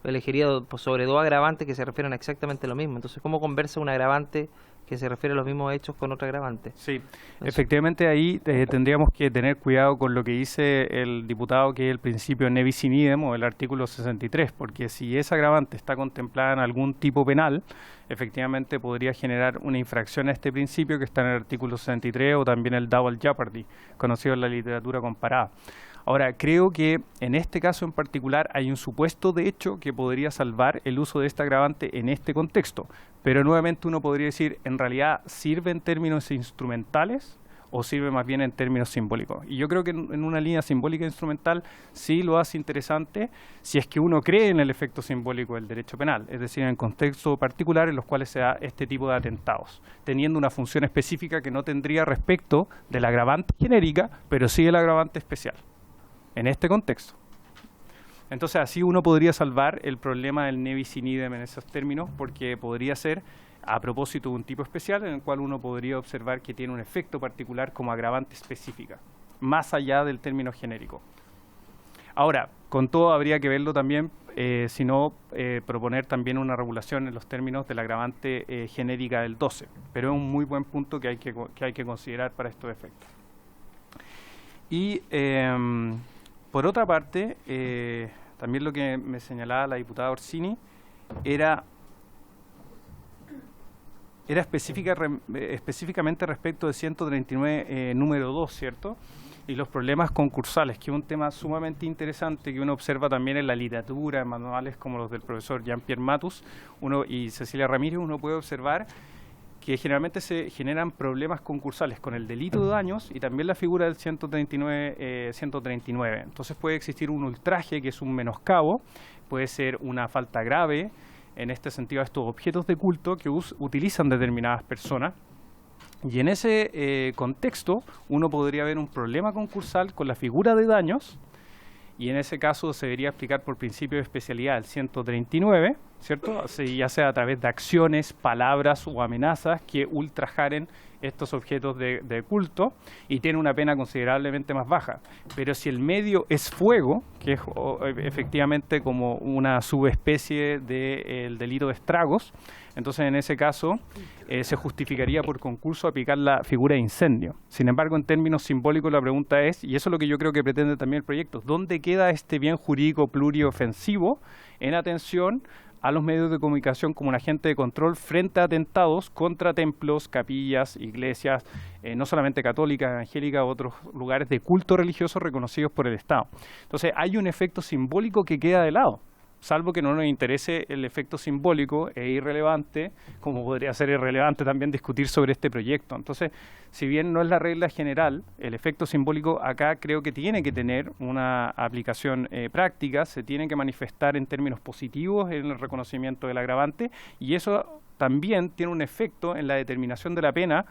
elegiría sobre dos agravantes que se refieren a exactamente lo mismo. Entonces, ¿cómo conversa un agravante que se refiere a los mismos hechos con otro agravante? Sí, efectivamente ahí tendríamos que tener cuidado con lo que dice el diputado, que es el principio ne bis in idem o el artículo 63, porque si esa agravante está contemplada en algún tipo penal, efectivamente podría generar una infracción a este principio que está en el artículo 63 o también el double jeopardy, conocido en la literatura comparada. Ahora, creo que en este caso en particular hay un supuesto de hecho que podría salvar el uso de este agravante en este contexto, pero nuevamente uno podría decir, en realidad, ¿sirve en términos instrumentales o sirve más bien en términos simbólicos? Y yo creo que en una línea simbólica instrumental sí lo hace interesante si es que uno cree en el efecto simbólico del derecho penal, es decir, en el contexto particular en los cuales se da este tipo de atentados, teniendo una función específica que no tendría respecto de la agravante genérica, pero sí el agravante especial en este contexto. Entonces así uno podría salvar el problema del ne bis in idem en esos términos, porque podría ser a propósito de un tipo especial en el cual uno podría observar que tiene un efecto particular como agravante específica, más allá del término genérico. Ahora, con todo habría que verlo también, si no, proponer también una regulación en los términos de la agravante genérica del 12, pero es un muy buen punto que hay que considerar para estos efectos. Y por otra parte, también lo que me señalaba la diputada Orsini era específicamente respecto de 139 número 2, ¿cierto? Y los problemas concursales, que es un tema sumamente interesante que uno observa también en la literatura, en manuales como los del profesor Jean-Pierre Matus y Cecilia Ramírez. Uno puede observar que generalmente se generan problemas concursales con el delito de daños y también la figura del 139. Entonces puede existir un ultraje, que es un menoscabo, puede ser una falta grave, en este sentido a estos objetos de culto que utilizan determinadas personas. Y en ese contexto uno podría ver un problema concursal con la figura de daños, y en ese caso se debería aplicar por principio de especialidad el 139, ¿cierto? Ya sea a través de acciones, palabras o amenazas que ultrajaren estos objetos de culto, y tiene una pena considerablemente más baja. Pero si el medio es fuego, que es efectivamente como una subespecie del delito de estragos, entonces en ese caso se justificaría por concurso aplicar la figura de incendio. Sin embargo, en términos simbólicos la pregunta es, y eso es lo que yo creo que pretende también el proyecto, ¿dónde queda este bien jurídico pluriofensivo en atención a los medios de comunicación como un agente de control frente a atentados contra templos, capillas, iglesias, no solamente católicas, evangélicas, otros lugares de culto religioso reconocidos por el Estado? Entonces hay un efecto simbólico que queda de lado, salvo que no nos interese el efecto simbólico, es irrelevante, como podría ser irrelevante también discutir sobre este proyecto. Entonces, si bien no es la regla general, el efecto simbólico acá creo que tiene que tener una aplicación práctica, se tiene que manifestar en términos positivos en el reconocimiento del agravante, y eso también tiene un efecto en la determinación de la pena,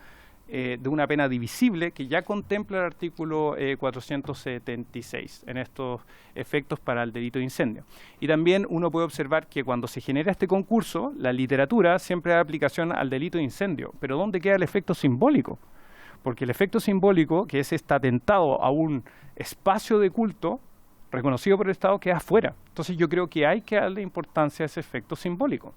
de una pena divisible que ya contempla el artículo 476 en estos efectos para el delito de incendio. Y también uno puede observar que cuando se genera este concurso, la literatura siempre da aplicación al delito de incendio, pero ¿dónde queda el efecto simbólico? porque el efecto simbólico, que es este atentado a un espacio de culto reconocido por el Estado, queda afuera. Entonces yo creo que hay que darle importancia a ese efecto simbólico.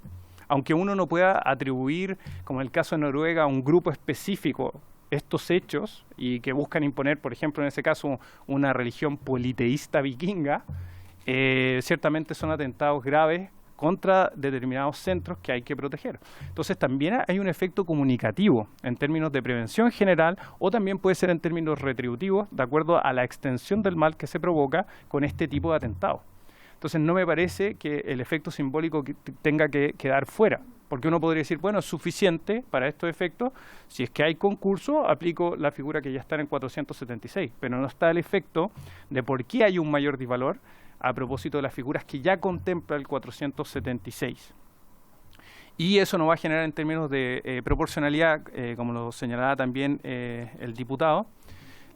Aunque uno no pueda atribuir, como en el caso de Noruega, a un grupo específico estos hechos y que buscan imponer, por ejemplo, en ese caso, una religión politeísta vikinga, ciertamente son atentados graves contra determinados centros que hay que proteger. Entonces también hay un efecto comunicativo en términos de prevención general o también puede ser en términos retributivos de acuerdo a la extensión del mal que se provoca con este tipo de atentados. Entonces no me parece que el efecto simbólico tenga que quedar fuera, porque uno podría decir, bueno, es suficiente para estos efectos, si es que hay concurso, aplico la figura que ya está en el 476, pero no está el efecto de por qué hay un mayor disvalor a propósito de las figuras que ya contempla el 476. Y eso nos va a generar en términos de proporcionalidad, como lo señalaba también el diputado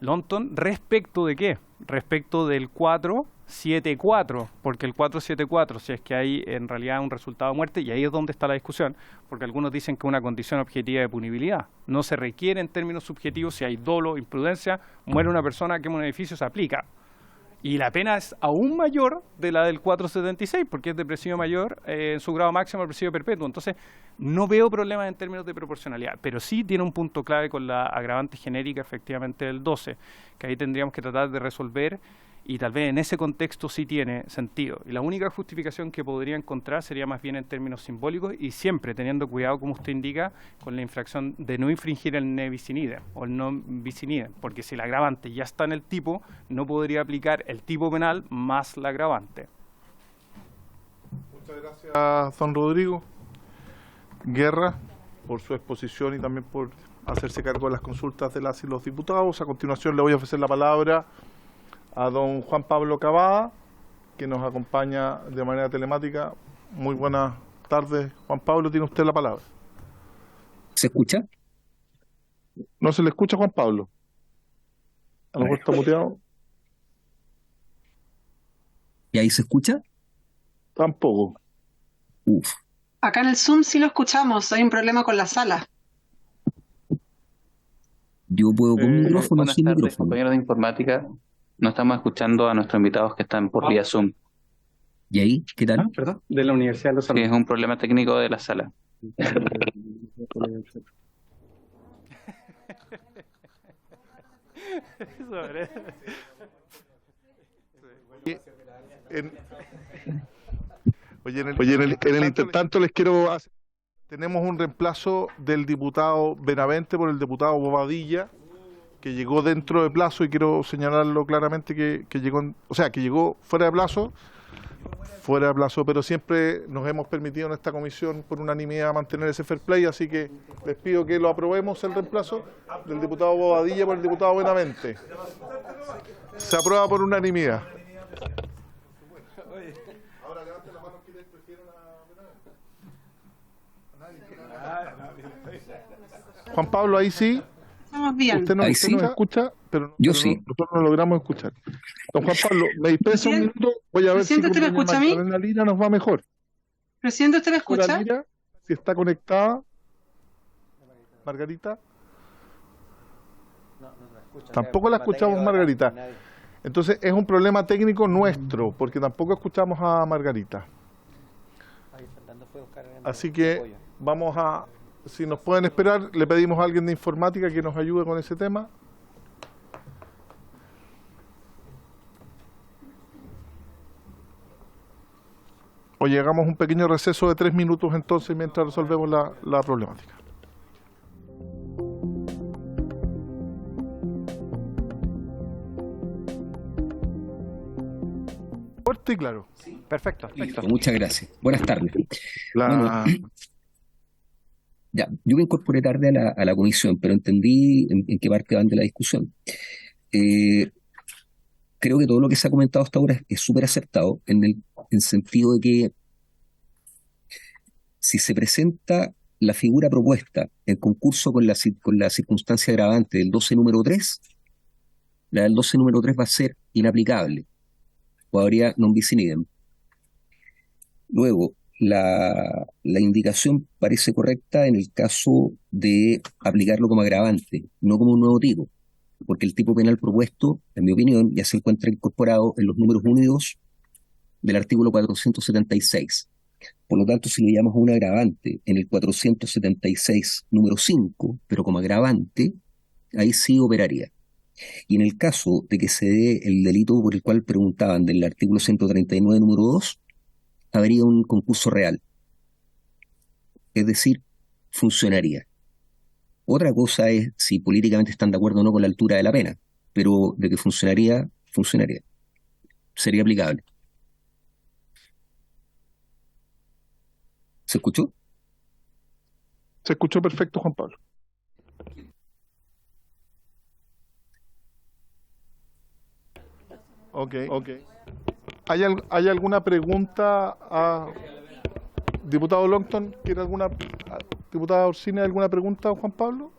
Lonton, ¿respecto de qué? Respecto del 474, porque el 474, si es que hay en realidad un resultado de muerte, y ahí es donde está la discusión, porque algunos dicen que es una condición objetiva de punibilidad. No se requiere en términos subjetivos, si hay dolo, imprudencia, muere una persona, quema un edificio, se aplica. Y la pena es aún mayor de la del 476, porque es de presidio mayor en su grado máximo al presidio perpetuo. Entonces, no veo problemas en términos de proporcionalidad, pero sí tiene un punto clave con la agravante genérica, efectivamente, del 12, que ahí tendríamos que tratar de resolver, y tal vez en ese contexto sí tiene sentido. Y la única justificación que podría encontrar sería más bien en términos simbólicos y siempre teniendo cuidado, como usted indica, con la infracción de no infringir el ne bis in idem o el non bis in idem, porque si el agravante ya está en el tipo, no podría aplicar el tipo penal más la agravante. Muchas gracias, don Rodrigo Guerra, por su exposición y también por hacerse cargo de las consultas de las y los diputados. A continuación le voy a ofrecer la palabra a don Juan Pablo Cavada, que nos acompaña de manera telemática. Muy buenas tardes, Juan Pablo, tiene usted la palabra. ¿Se escucha? No se le escucha, Juan Pablo. A lo mejor está muteado. ¿Y ahí se escucha? Tampoco. Uf. Acá en el Zoom sí lo escuchamos, hay un problema con la sala. Yo puedo con micrófono, Buenas sin tardes, micrófono. compañeros de informática. No estamos escuchando a nuestros invitados que están por vía Zoom. ¿Y ahí? ¿Qué tal? Perdón. De la Universidad de Los Altos. Es un problema técnico de la sala. En el intertanto les quiero hacer... Tenemos un reemplazo del diputado Benavente por el diputado Bobadilla, que llegó dentro de plazo, y quiero señalarlo claramente que llegó fuera de plazo, pero siempre nos hemos permitido en esta comisión por unanimidad mantener ese fair play, así que les pido que lo aprobemos, el reemplazo del diputado Bobadilla por el diputado Benavente. Se aprueba por unanimidad. Juan Pablo, ahí sí. Estamos bien. Usted nos escucha, pero sí. Nosotros no logramos escuchar. Don Juan Pablo, me dispensa un minuto, voy a ver si con ¿usted me escucha a mí? Magdalena Lira nos va mejor. Presidente, ¿usted me escucha? Lira, si está conectada. Margarita. Tampoco la escuchamos, Margarita. Entonces es un problema técnico nuestro, porque tampoco escuchamos a Margarita. Así que vamos a... Si nos pueden esperar, le pedimos a alguien de informática que nos ayude con ese tema. O llegamos a un pequeño receso de 3 minutos entonces mientras resolvemos la problemática. Fuerte y claro. Perfecto. Listo, muchas gracias. Buenas tardes. Bueno, ya, yo me incorporé tarde a la comisión, pero entendí en qué parte van de la discusión. Creo que todo lo que se ha comentado hasta ahora es súper acertado en sentido de que si se presenta la figura propuesta en concurso con la circunstancia agravante del 12 número 3, la del 12 número 3 va a ser inaplicable, o habría non bis in idem. Luego, la indicación parece correcta en el caso de aplicarlo como agravante, no como un nuevo tipo, porque el tipo penal propuesto, en mi opinión, ya se encuentra incorporado en los números 1 y 2 del artículo 476. Por lo tanto, si le llamamos un agravante en el 476, número 5, pero como agravante, ahí sí operaría. Y en el caso de que se dé el delito por el cual preguntaban del artículo 139, número 2, habría un concurso real. Es decir, funcionaría. Otra cosa es si políticamente están de acuerdo o no con la altura de la pena, pero de que funcionaría, funcionaría. Sería aplicable. ¿Se escuchó? Se escuchó perfecto, Juan Pablo. Ok. ¿Hay alguna pregunta a diputado Longton? ¿Quiere alguna diputada Orsini alguna pregunta a Juan Pablo?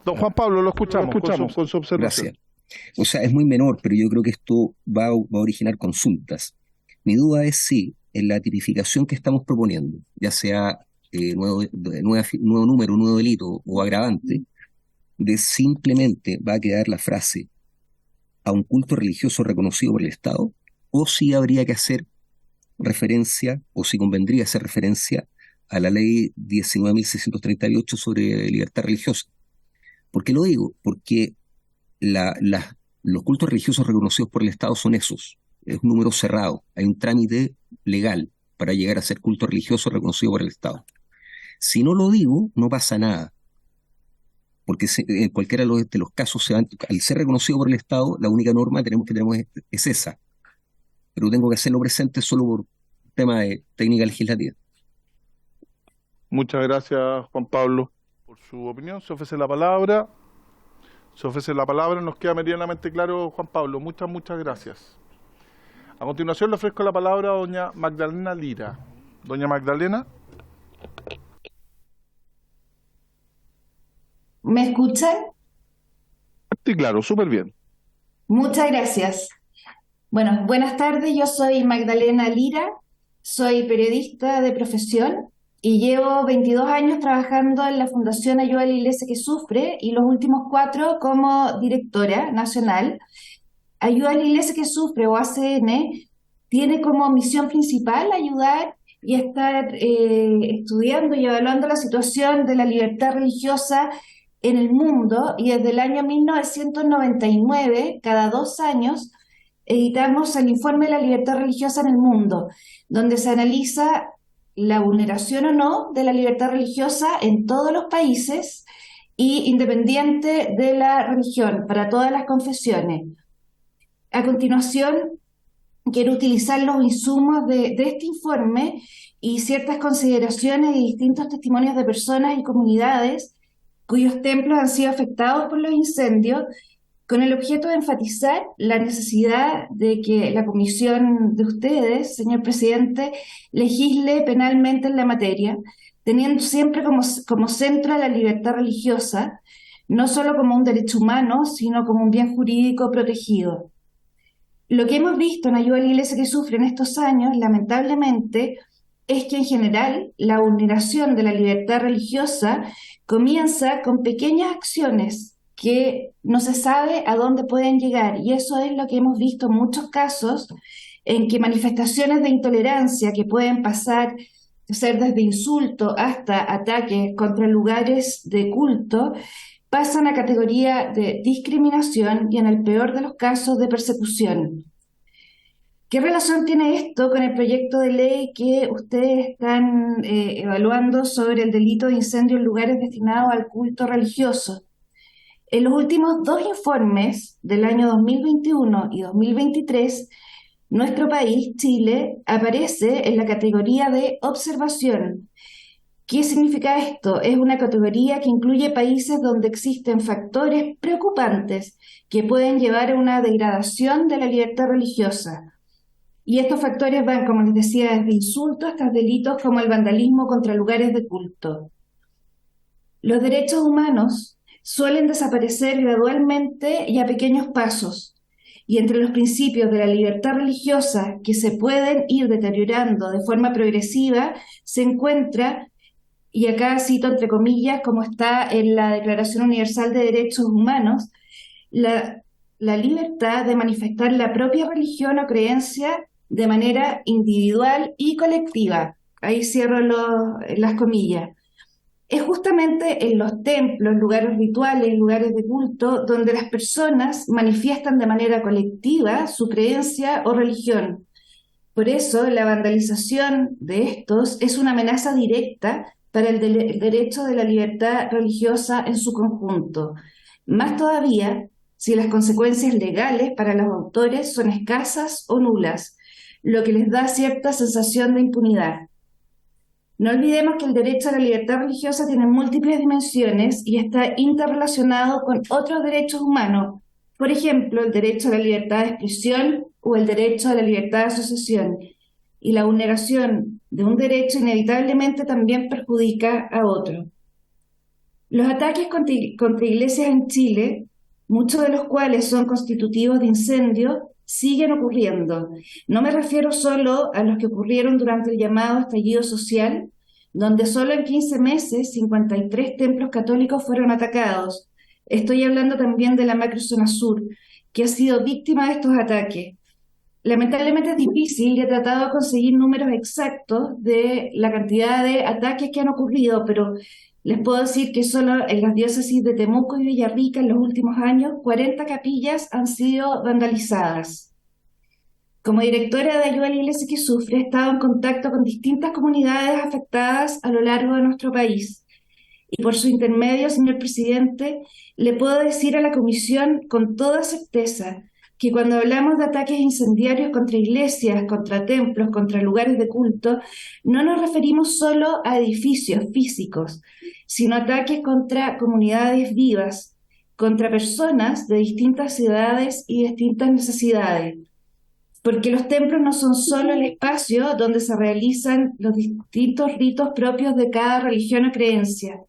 Don Juan Pablo, lo escuchamos con su observación. Gracias. O sea, es muy menor, pero yo creo que esto va a originar consultas. Mi duda es si en la tipificación que estamos proponiendo, ya sea nuevo número, nuevo delito o agravante, de simplemente va a quedar la frase a un culto religioso reconocido por el Estado, o si habría que hacer referencia, o si convendría hacer referencia a la ley 19.638 sobre libertad religiosa. ¿Por qué lo digo? Porque los cultos religiosos reconocidos por el Estado son esos. Es un número cerrado. Hay un trámite legal para llegar a ser culto religioso reconocido por el Estado. Si no lo digo, no pasa nada. Porque en cualquiera de los casos, al ser reconocido por el Estado, la única norma que tenemos es esa. Pero tengo que hacerlo presente solo por tema de técnica legislativa. Muchas gracias, Juan Pablo, por su opinión. Se ofrece la palabra. Nos queda medianamente claro, Juan Pablo. Muchas gracias. A continuación le ofrezco la palabra a doña Magdalena Lira. Doña Magdalena. ¿Me escuchan? Sí, claro, súper bien. Muchas gracias. Bueno, buenas tardes, yo soy Magdalena Lira, soy periodista de profesión y llevo 22 años trabajando en la Fundación Ayuda a la Iglesia que Sufre y los últimos 4 como directora nacional. Ayuda a la Iglesia que Sufre, o ACN, tiene como misión principal ayudar y estar estudiando y evaluando la situación de la libertad religiosa en el mundo, y desde el año 1999, cada 2 años, editamos el informe de la libertad religiosa en el mundo, donde se analiza la vulneración o no de la libertad religiosa en todos los países y independiente de la religión, para todas las confesiones. A continuación, quiero utilizar los insumos de este informe y ciertas consideraciones y distintos testimonios de personas y comunidades cuyos templos han sido afectados por los incendios, con el objeto de enfatizar la necesidad de que la comisión de ustedes, señor presidente, legisle penalmente en la materia, teniendo siempre como centro a la libertad religiosa, no solo como un derecho humano, sino como un bien jurídico protegido. Lo que hemos visto en Ayuda a la Iglesia que Sufre en estos años, lamentablemente, es que en general la vulneración de la libertad religiosa comienza con pequeñas acciones que no se sabe a dónde pueden llegar, y eso es lo que hemos visto en muchos casos, en que manifestaciones de intolerancia que pueden ser desde insultos hasta ataques contra lugares de culto, pasan a categoría de discriminación y en el peor de los casos de persecución. ¿Qué relación tiene esto con el proyecto de ley que ustedes están evaluando sobre el delito de incendio en lugares destinados al culto religioso? En los últimos 2 informes del año 2021 y 2023, nuestro país, Chile, aparece en la categoría de observación. ¿Qué significa esto? Es una categoría que incluye países donde existen factores preocupantes que pueden llevar a una degradación de la libertad religiosa. Y estos factores van, como les decía, desde insultos hasta delitos como el vandalismo contra lugares de culto. Los derechos humanos suelen desaparecer gradualmente y a pequeños pasos. y entre los principios de la libertad religiosa que se pueden ir deteriorando de forma progresiva, se encuentra, y acá cito entre comillas, como está en la Declaración Universal de Derechos Humanos, la libertad de manifestar la propia religión o creencia de manera individual y colectiva. Ahí cierro las comillas. Es justamente en los templos, lugares rituales, lugares de culto, donde las personas manifiestan de manera colectiva su creencia o religión. Por eso, la vandalización de estos es una amenaza directa para el derecho de la libertad religiosa en su conjunto. Más todavía, si las consecuencias legales para los autores son escasas o nulas, lo que les da cierta sensación de impunidad. No olvidemos que el derecho a la libertad religiosa tiene múltiples dimensiones y está interrelacionado con otros derechos humanos, por ejemplo, el derecho a la libertad de expresión o el derecho a la libertad de asociación, y la vulneración de un derecho inevitablemente también perjudica a otro. Los ataques contra iglesias en Chile, muchos de los cuales son constitutivos de incendios, siguen ocurriendo. No me refiero solo a los que ocurrieron durante el llamado estallido social, donde solo en 15 meses 53 templos católicos fueron atacados. Estoy hablando también de la macrozona sur, que ha sido víctima de estos ataques. Lamentablemente es difícil y he tratado de conseguir números exactos de la cantidad de ataques que han ocurrido, pero les puedo decir que solo en las diócesis de Temuco y Villarrica en los últimos años, 40 capillas han sido vandalizadas. Como directora de Ayuda a la Iglesia que Sufre, he estado en contacto con distintas comunidades afectadas a lo largo de nuestro país. Y por su intermedio, señor presidente, le puedo decir a la Comisión con toda certeza que cuando hablamos de ataques incendiarios contra iglesias, contra templos, contra lugares de culto, no nos referimos solo a edificios físicos, sino ataques contra comunidades vivas, contra personas de distintas edades y distintas necesidades. Porque los templos no son solo el espacio donde se realizan los distintos ritos propios de cada religión o creencia.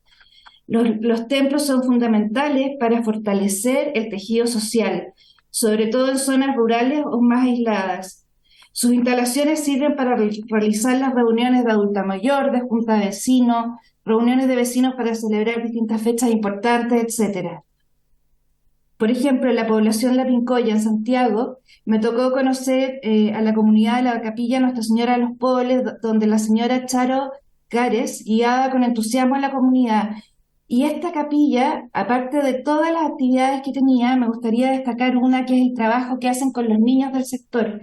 Los templos son fundamentales para fortalecer el tejido social, sobre todo en zonas rurales o más aisladas. Sus instalaciones sirven para realizar las reuniones de adulta mayor, de junta de vecinos, reuniones de vecinos para celebrar distintas fechas importantes, etc. Por ejemplo, en la población La Pincoya, en Santiago, me tocó conocer a la comunidad de la Capilla Nuestra Señora de los Pobres, donde la señora Charo Cares guiaba con entusiasmo a la comunidad. Y esta capilla, aparte de todas las actividades que tenía, me gustaría destacar una que es el trabajo que hacen con los niños del sector.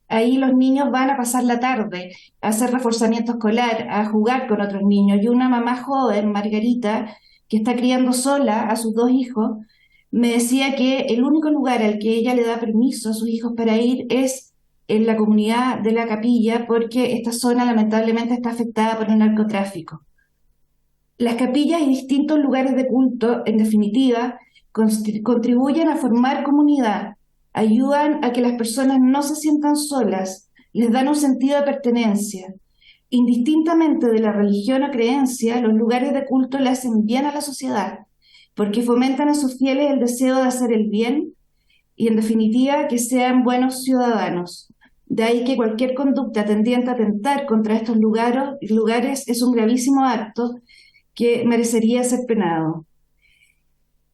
Ahí los niños van a pasar la tarde, a hacer reforzamiento escolar, a jugar con otros niños. Y una mamá joven, Margarita, que está criando sola a sus 2 hijos, me decía que el único lugar al que ella le da permiso a sus hijos para ir es en la comunidad de la capilla, porque esta zona lamentablemente está afectada por el narcotráfico. Las capillas y distintos lugares de culto, en definitiva, contribuyen a formar comunidad, ayudan a que las personas no se sientan solas, les dan un sentido de pertenencia. Indistintamente de la religión o creencia, los lugares de culto le hacen bien a la sociedad, porque fomentan a sus fieles el deseo de hacer el bien y, en definitiva, que sean buenos ciudadanos. De ahí que cualquier conducta tendiente a atentar contra estos lugares es un gravísimo acto que merecería ser penado.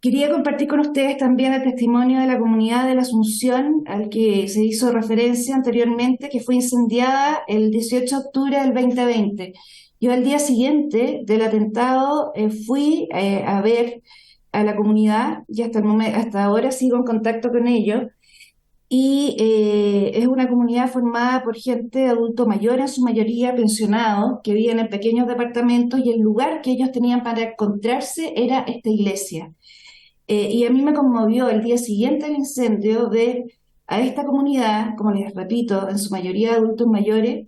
Quería compartir con ustedes también el testimonio de la comunidad de la Asunción, al que se hizo referencia anteriormente, que fue incendiada el 18 de octubre del 2020. Yo al día siguiente del atentado fui a ver a la comunidad y hasta ahora sigo en contacto con ellos. Y es una comunidad formada por gente de adulto mayor, en su mayoría pensionados, que viven en pequeños departamentos, y el lugar que ellos tenían para encontrarse era esta iglesia. Y a mí me conmovió el día siguiente del incendio ver a esta comunidad, como les repito, en su mayoría adultos mayores,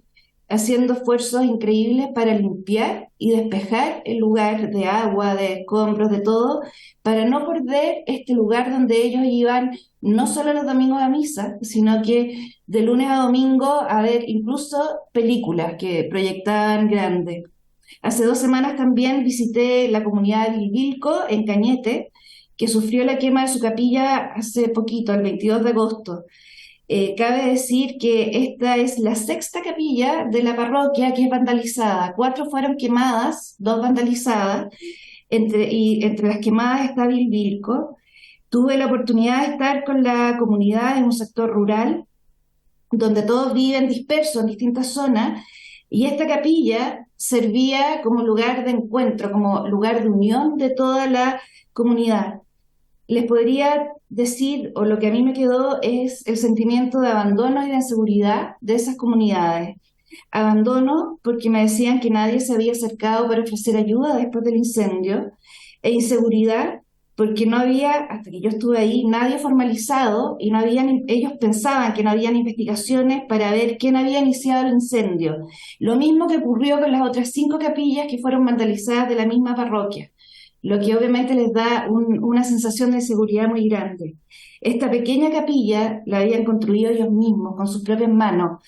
haciendo esfuerzos increíbles para limpiar y despejar el lugar de agua, de escombros, de todo, para no perder este lugar donde ellos iban no solo los domingos a misa, sino que de lunes a domingo a ver incluso películas que proyectaban grande. Hace 2 semanas también visité la comunidad de Vilvilco, en Cañete, que sufrió la quema de su capilla hace poquito, el 22 de agosto. Cabe decir que esta es la sexta capilla de la parroquia que es vandalizada. 4 fueron quemadas, 2 vandalizadas, entre las quemadas está Bilvilco. Tuve la oportunidad de estar con la comunidad en un sector rural, donde todos viven dispersos en distintas zonas, y esta capilla servía como lugar de encuentro, como lugar de unión de toda la comunidad. Les podría decir, o lo que a mí me quedó, es el sentimiento de abandono y de inseguridad de esas comunidades. Abandono porque me decían que nadie se había acercado para ofrecer ayuda después del incendio, e inseguridad porque no había, hasta que yo estuve ahí, nadie formalizado y no habían, ellos pensaban que no habían investigaciones para ver quién había iniciado el incendio. Lo mismo que ocurrió con las otras 5 capillas que fueron vandalizadas de la misma parroquia, lo que obviamente les da una sensación de inseguridad muy grande. Esta pequeña capilla la habían construido ellos mismos, con sus propias manos,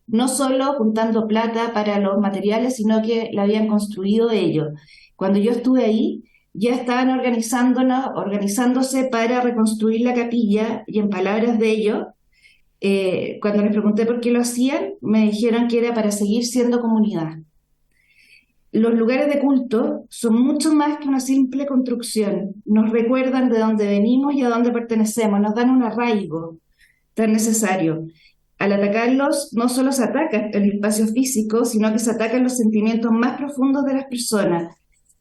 no solo juntando plata para los materiales, sino que la habían construido ellos. Cuando yo estuve ahí, ya estaban organizándose para reconstruir la capilla, y en palabras de ellos, cuando les pregunté por qué lo hacían, me dijeron que era para seguir siendo comunidad. Los lugares de culto son mucho más que una simple construcción. Nos recuerdan de dónde venimos y a dónde pertenecemos, nos dan un arraigo tan necesario. Al atacarlos, no solo se ataca el espacio físico, sino que se atacan los sentimientos más profundos de las personas.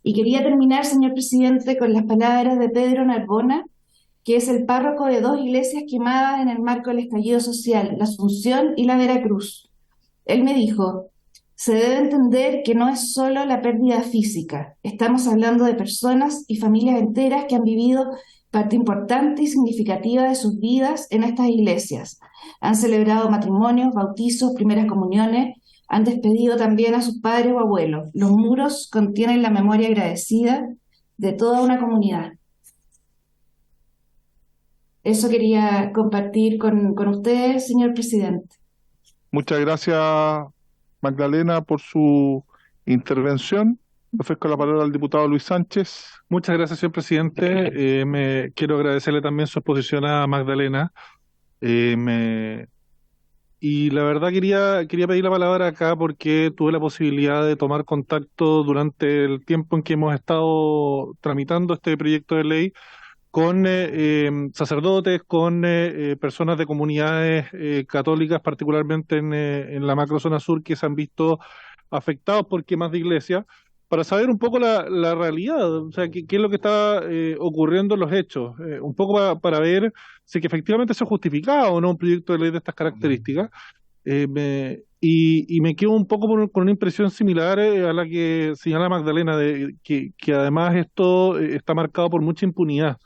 Y quería terminar, señor presidente, con las palabras de Pedro Narbona, que es el párroco de 2 iglesias quemadas en el marco del estallido social, la Asunción y la Veracruz. Él me dijo: se debe entender que no es solo la pérdida física, estamos hablando de personas y familias enteras que han vivido parte importante y significativa de sus vidas en estas iglesias. Han celebrado matrimonios, bautizos, primeras comuniones, han despedido también a sus padres o abuelos. Los muros contienen la memoria agradecida de toda una comunidad. Eso quería compartir con ustedes, señor presidente. Muchas gracias, Magdalena, por su intervención. Le ofrezco la palabra al diputado Luis Sánchez. Muchas gracias, señor presidente. Me quiero agradecerle también su exposición a Magdalena. Y la verdad quería pedir la palabra acá porque tuve la posibilidad de tomar contacto durante el tiempo en que hemos estado tramitando este proyecto de ley con sacerdotes, con personas de comunidades católicas, particularmente en la macrozona sur, que se han visto afectados por quemas de iglesias, para saber un poco la realidad, o sea, qué es lo que está ocurriendo en los hechos, un poco para ver si que efectivamente se ha justificado o no un proyecto de ley de estas características. Y me quedo un poco con una impresión similar a la que señala Magdalena, de que además esto está marcado por mucha impunidad.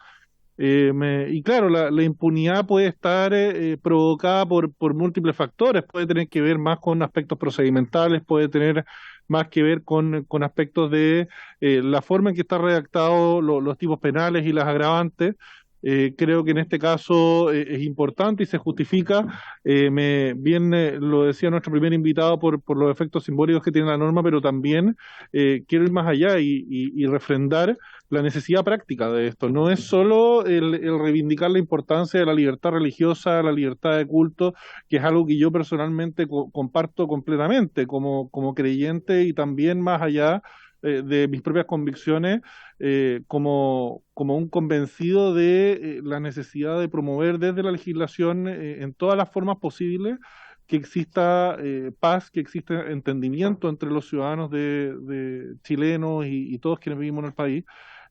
Y claro, la impunidad puede estar provocada por múltiples factores, puede tener que ver más con aspectos procedimentales, puede tener más que ver con aspectos de la forma en que están redactados los tipos penales y las agravantes. Creo que en este caso es importante y se justifica, lo decía nuestro primer invitado, por los efectos simbólicos que tiene la norma, pero también quiero ir más allá y refrendar la necesidad práctica de esto. No es solo el reivindicar la importancia de la libertad religiosa, la libertad de culto, que es algo que yo personalmente comparto completamente como creyente, y también más allá de mis propias convicciones, como un convencido de la necesidad de promover desde la legislación en todas las formas posibles que exista paz, que exista entendimiento entre los ciudadanos de chilenos y todos quienes vivimos en el país,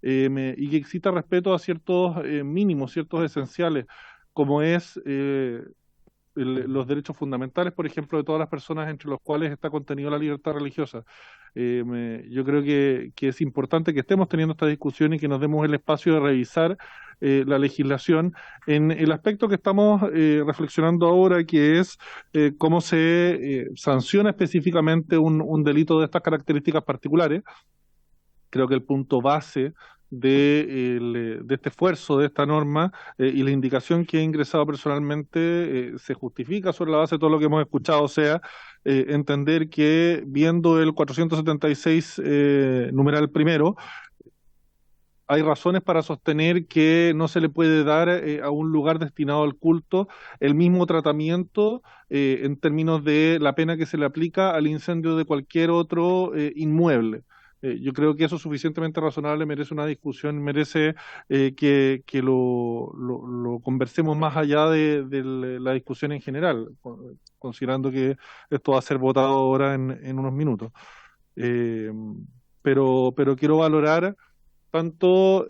y que exista respeto a ciertos mínimos, ciertos esenciales, como es los derechos fundamentales, por ejemplo, de todas las personas, entre los cuales está contenida la libertad religiosa. Yo creo que es importante que estemos teniendo esta discusión y que nos demos el espacio de revisar la legislación en el aspecto que estamos reflexionando ahora, que es cómo se sanciona específicamente un delito de estas características particulares. Creo que el punto base de este esfuerzo, de esta norma, y la indicación que he ingresado personalmente se justifica sobre la base de todo lo que hemos escuchado, o sea, entender que viendo el 476 numeral primero, hay razones para sostener que no se le puede dar a un lugar destinado al culto el mismo tratamiento en términos de la pena que se le aplica al incendio de cualquier otro inmueble. Yo creo que eso es suficientemente razonable, merece una discusión, merece que lo conversemos más allá de la discusión en general, considerando que esto va a ser votado ahora en unos minutos. Pero quiero valorar tanto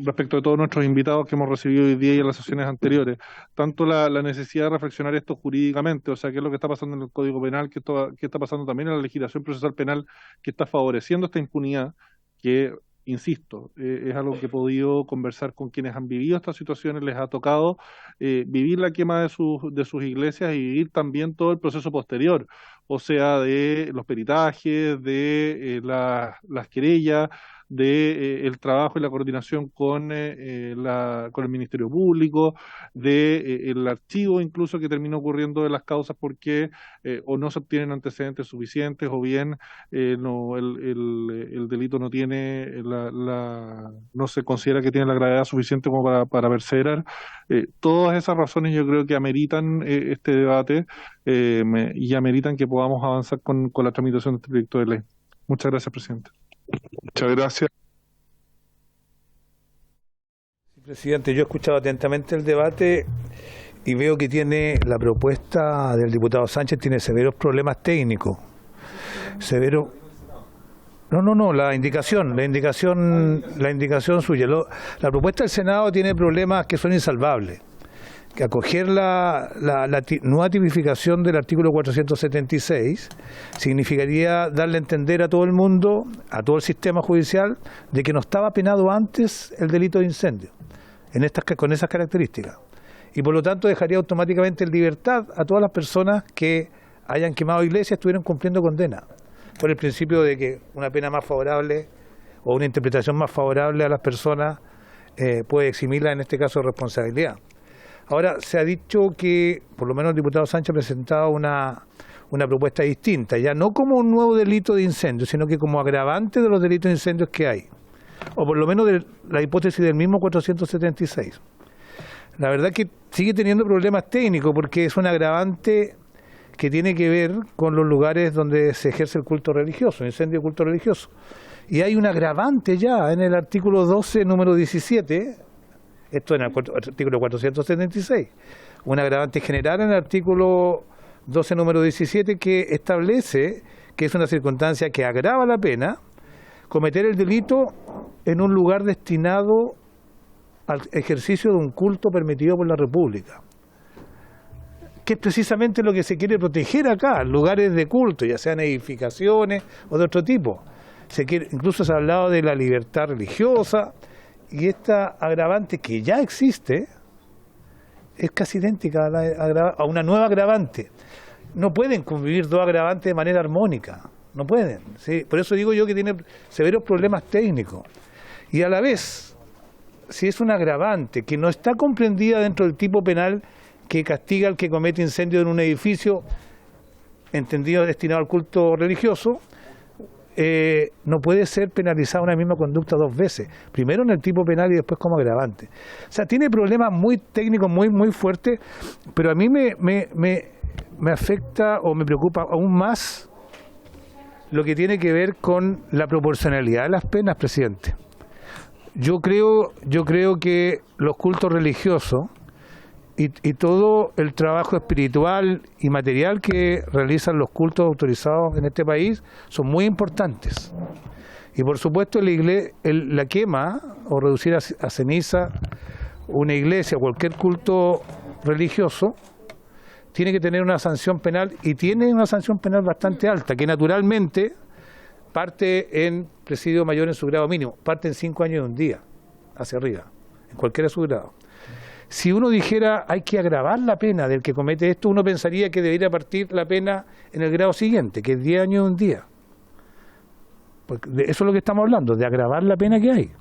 respecto de todos nuestros invitados que hemos recibido hoy día y en las sesiones anteriores, tanto la necesidad de reflexionar esto jurídicamente, o sea, qué es lo que está pasando en el Código Penal, qué está pasando también en la legislación procesal penal que está favoreciendo esta impunidad, que, insisto, es algo que he podido conversar con quienes han vivido estas situaciones, les ha tocado vivir la quema de sus iglesias y vivir también todo el proceso posterior, o sea, de los peritajes, de las querellas, de el trabajo y la coordinación con el Ministerio Público, el archivo incluso que termina ocurriendo de las causas porque o no se obtienen antecedentes suficientes o bien el delito no tiene no se considera que tiene la gravedad suficiente como para perseverar. Todas esas razones yo creo que ameritan este debate y ameritan que podamos avanzar con la tramitación de este proyecto de ley. Muchas gracias, presidente. Muchas gracias. Presidente, yo he escuchado atentamente el debate y veo que tiene la propuesta del diputado Sánchez tiene severos problemas técnicos. No, la indicación suya. La propuesta del Senado tiene problemas que son insalvables. Que acoger la nueva tipificación del artículo 476 significaría darle a entender a todo el mundo, a todo el sistema judicial, de que no estaba penado antes el delito de incendio, con esas características. Y por lo tanto dejaría automáticamente en libertad a todas las personas que hayan quemado iglesias y estuvieran cumpliendo condena, por el principio de que una pena más favorable o una interpretación más favorable a las personas puede eximirla, en este caso, de responsabilidad. Ahora, se ha dicho que, por lo menos el diputado Sánchez ha presentado una propuesta distinta, ya no como un nuevo delito de incendio, sino que como agravante de los delitos de incendios que hay, o por lo menos de la hipótesis del mismo 476. La verdad que sigue teniendo problemas técnicos, porque es un agravante que tiene que ver con los lugares donde se ejerce el culto religioso, el incendio de culto religioso. Y hay un agravante ya en el artículo 12, número 17, esto en el artículo 476, un agravante general en el artículo 12, número 17, que establece que es una circunstancia que agrava la pena cometer el delito en un lugar destinado al ejercicio de un culto permitido por la República, que es precisamente lo que se quiere proteger acá, lugares de culto, ya sean edificaciones o de otro tipo. Incluso se ha hablado de la libertad religiosa, y esta agravante que ya existe es casi idéntica a una nueva agravante. No pueden convivir dos agravantes de manera armónica, no pueden, ¿sí? Por eso digo yo que tiene severos problemas técnicos. Y a la vez, si es un agravante que no está comprendida dentro del tipo penal que castiga al que comete incendio en un edificio entendido destinado al culto religioso, no puede ser penalizada una misma conducta dos veces, primero en el tipo penal y después como agravante. O sea, tiene problemas muy técnicos, muy fuertes, pero a mí me afecta o me preocupa aún más lo que tiene que ver con la proporcionalidad de las penas, presidente. Yo creo que los cultos religiosos y todo el trabajo espiritual y material que realizan los cultos autorizados en este país son muy importantes. Y por supuesto la quema o reducir a ceniza una iglesia o cualquier culto religioso tiene que tener una sanción penal, y tiene una sanción penal bastante alta, que naturalmente parte en presidio mayor en su grado mínimo, parte en 5 años y 1 día hacia arriba, en cualquiera de su grado. Si uno dijera hay que agravar la pena del que comete esto, uno pensaría que debería partir la pena en el grado siguiente, que es 10 años y 1 día. Porque eso es lo que estamos hablando, de agravar la pena que hay.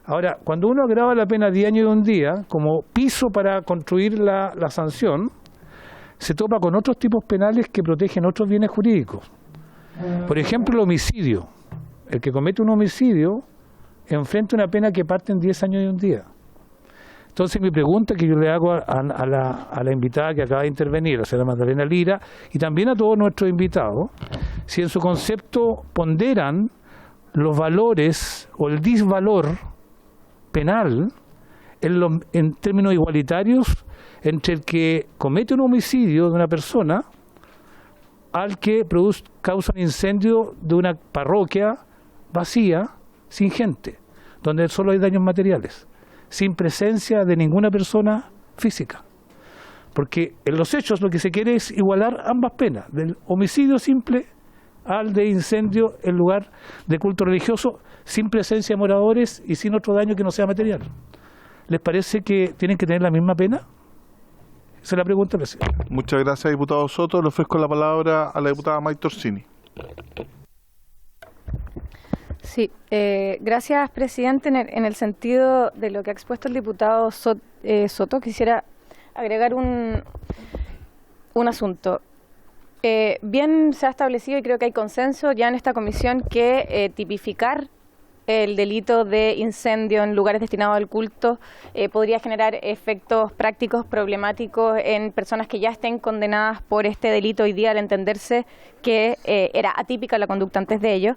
Ahora, cuando uno agrava la pena 10 años y 1 día, como piso para construir la sanción, se topa con otros tipos penales que protegen otros bienes jurídicos. Por ejemplo, el homicidio. El que comete un homicidio enfrente una pena que parte en 10 años y un día. Entonces mi pregunta que yo le hago a la invitada que acaba de intervenir, la señora Magdalena Lira, y también a todos nuestros invitados, si en su concepto ponderan los valores o el disvalor penal en términos igualitarios entre el que comete un homicidio de una persona al que causa un incendio de una parroquia vacía, sin gente, donde solo hay daños materiales, sin presencia de ninguna persona física. Porque en los hechos lo que se quiere es igualar ambas penas, del homicidio simple al de incendio en lugar de culto religioso, sin presencia de moradores y sin otro daño que no sea material. ¿Les parece que tienen que tener la misma pena? Esa es la pregunta, presidente. Muchas gracias, diputado Soto. Le ofrezco la palabra a la diputada Maytor Orsini. Sí, gracias, presidente. En el sentido de lo que ha expuesto el diputado Soto, quisiera agregar un asunto. Bien se ha establecido, y creo que hay consenso ya en esta comisión, que tipificar el delito de incendio en lugares destinados al culto podría generar efectos prácticos problemáticos en personas que ya estén condenadas por este delito hoy día, al entenderse que era atípica la conducta antes de ello.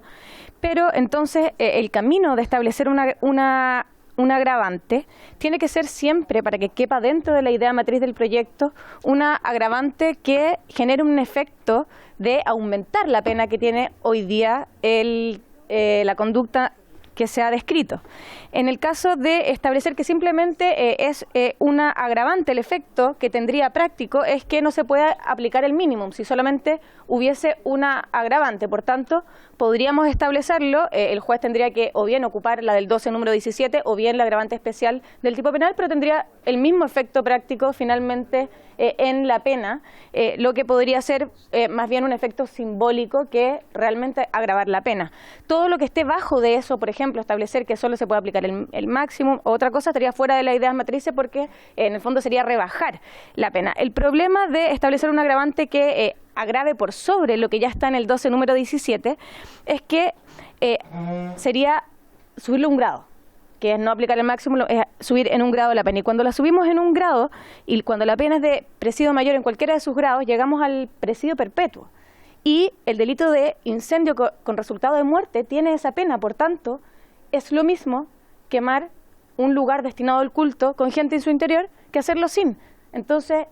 Pero entonces el camino de establecer un agravante tiene que ser siempre, para que quepa dentro de la idea matriz del proyecto, una agravante que genere un efecto de aumentar la pena que tiene hoy día la conducta que se ha descrito. En el caso de establecer que simplemente es una agravante, el efecto que tendría práctico es que no se pueda aplicar el mínimo si solamente hubiese una agravante. Por tanto, podríamos establecerlo, el juez tendría que o bien ocupar la del 12 número 17 o bien la agravante especial del tipo penal, pero tendría el mismo efecto práctico finalmente en la pena, lo que podría ser más bien un efecto simbólico que realmente agravar la pena. Todo lo que esté bajo de eso, por ejemplo, establecer que solo se puede aplicar el máximo, o otra cosa, estaría fuera de las ideas matrices, porque en el fondo sería rebajar la pena. El problema de establecer un agravante que agrave por sobre lo que ya está en el 12 número 17 es que sería subirle un grado, que es no aplicar el máximo, es subir en un grado la pena. Y cuando la subimos en un grado, y cuando la pena es de presidio mayor en cualquiera de sus grados, llegamos al presidio perpetuo. Y el delito de incendio con resultado de muerte tiene esa pena. Por tanto, es lo mismo quemar un lugar destinado al culto con gente en su interior que hacerlo sin. Entonces,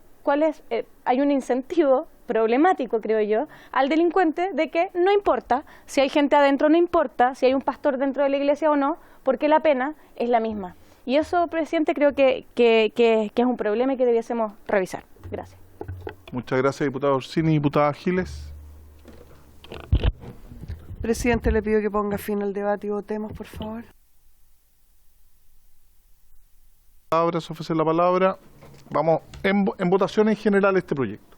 hay un incentivo problemático, creo yo, al delincuente de que no importa si hay gente adentro, no importa si hay un pastor dentro de la iglesia o no, porque la pena es la misma. Y eso, presidente, creo que es un problema y que debiésemos revisar. Gracias. Muchas gracias, diputado Orsini. Diputada Giles. Presidente, le pido que ponga fin al debate y votemos, por favor. Se ofrece la palabra. Vamos en votación en general este proyecto.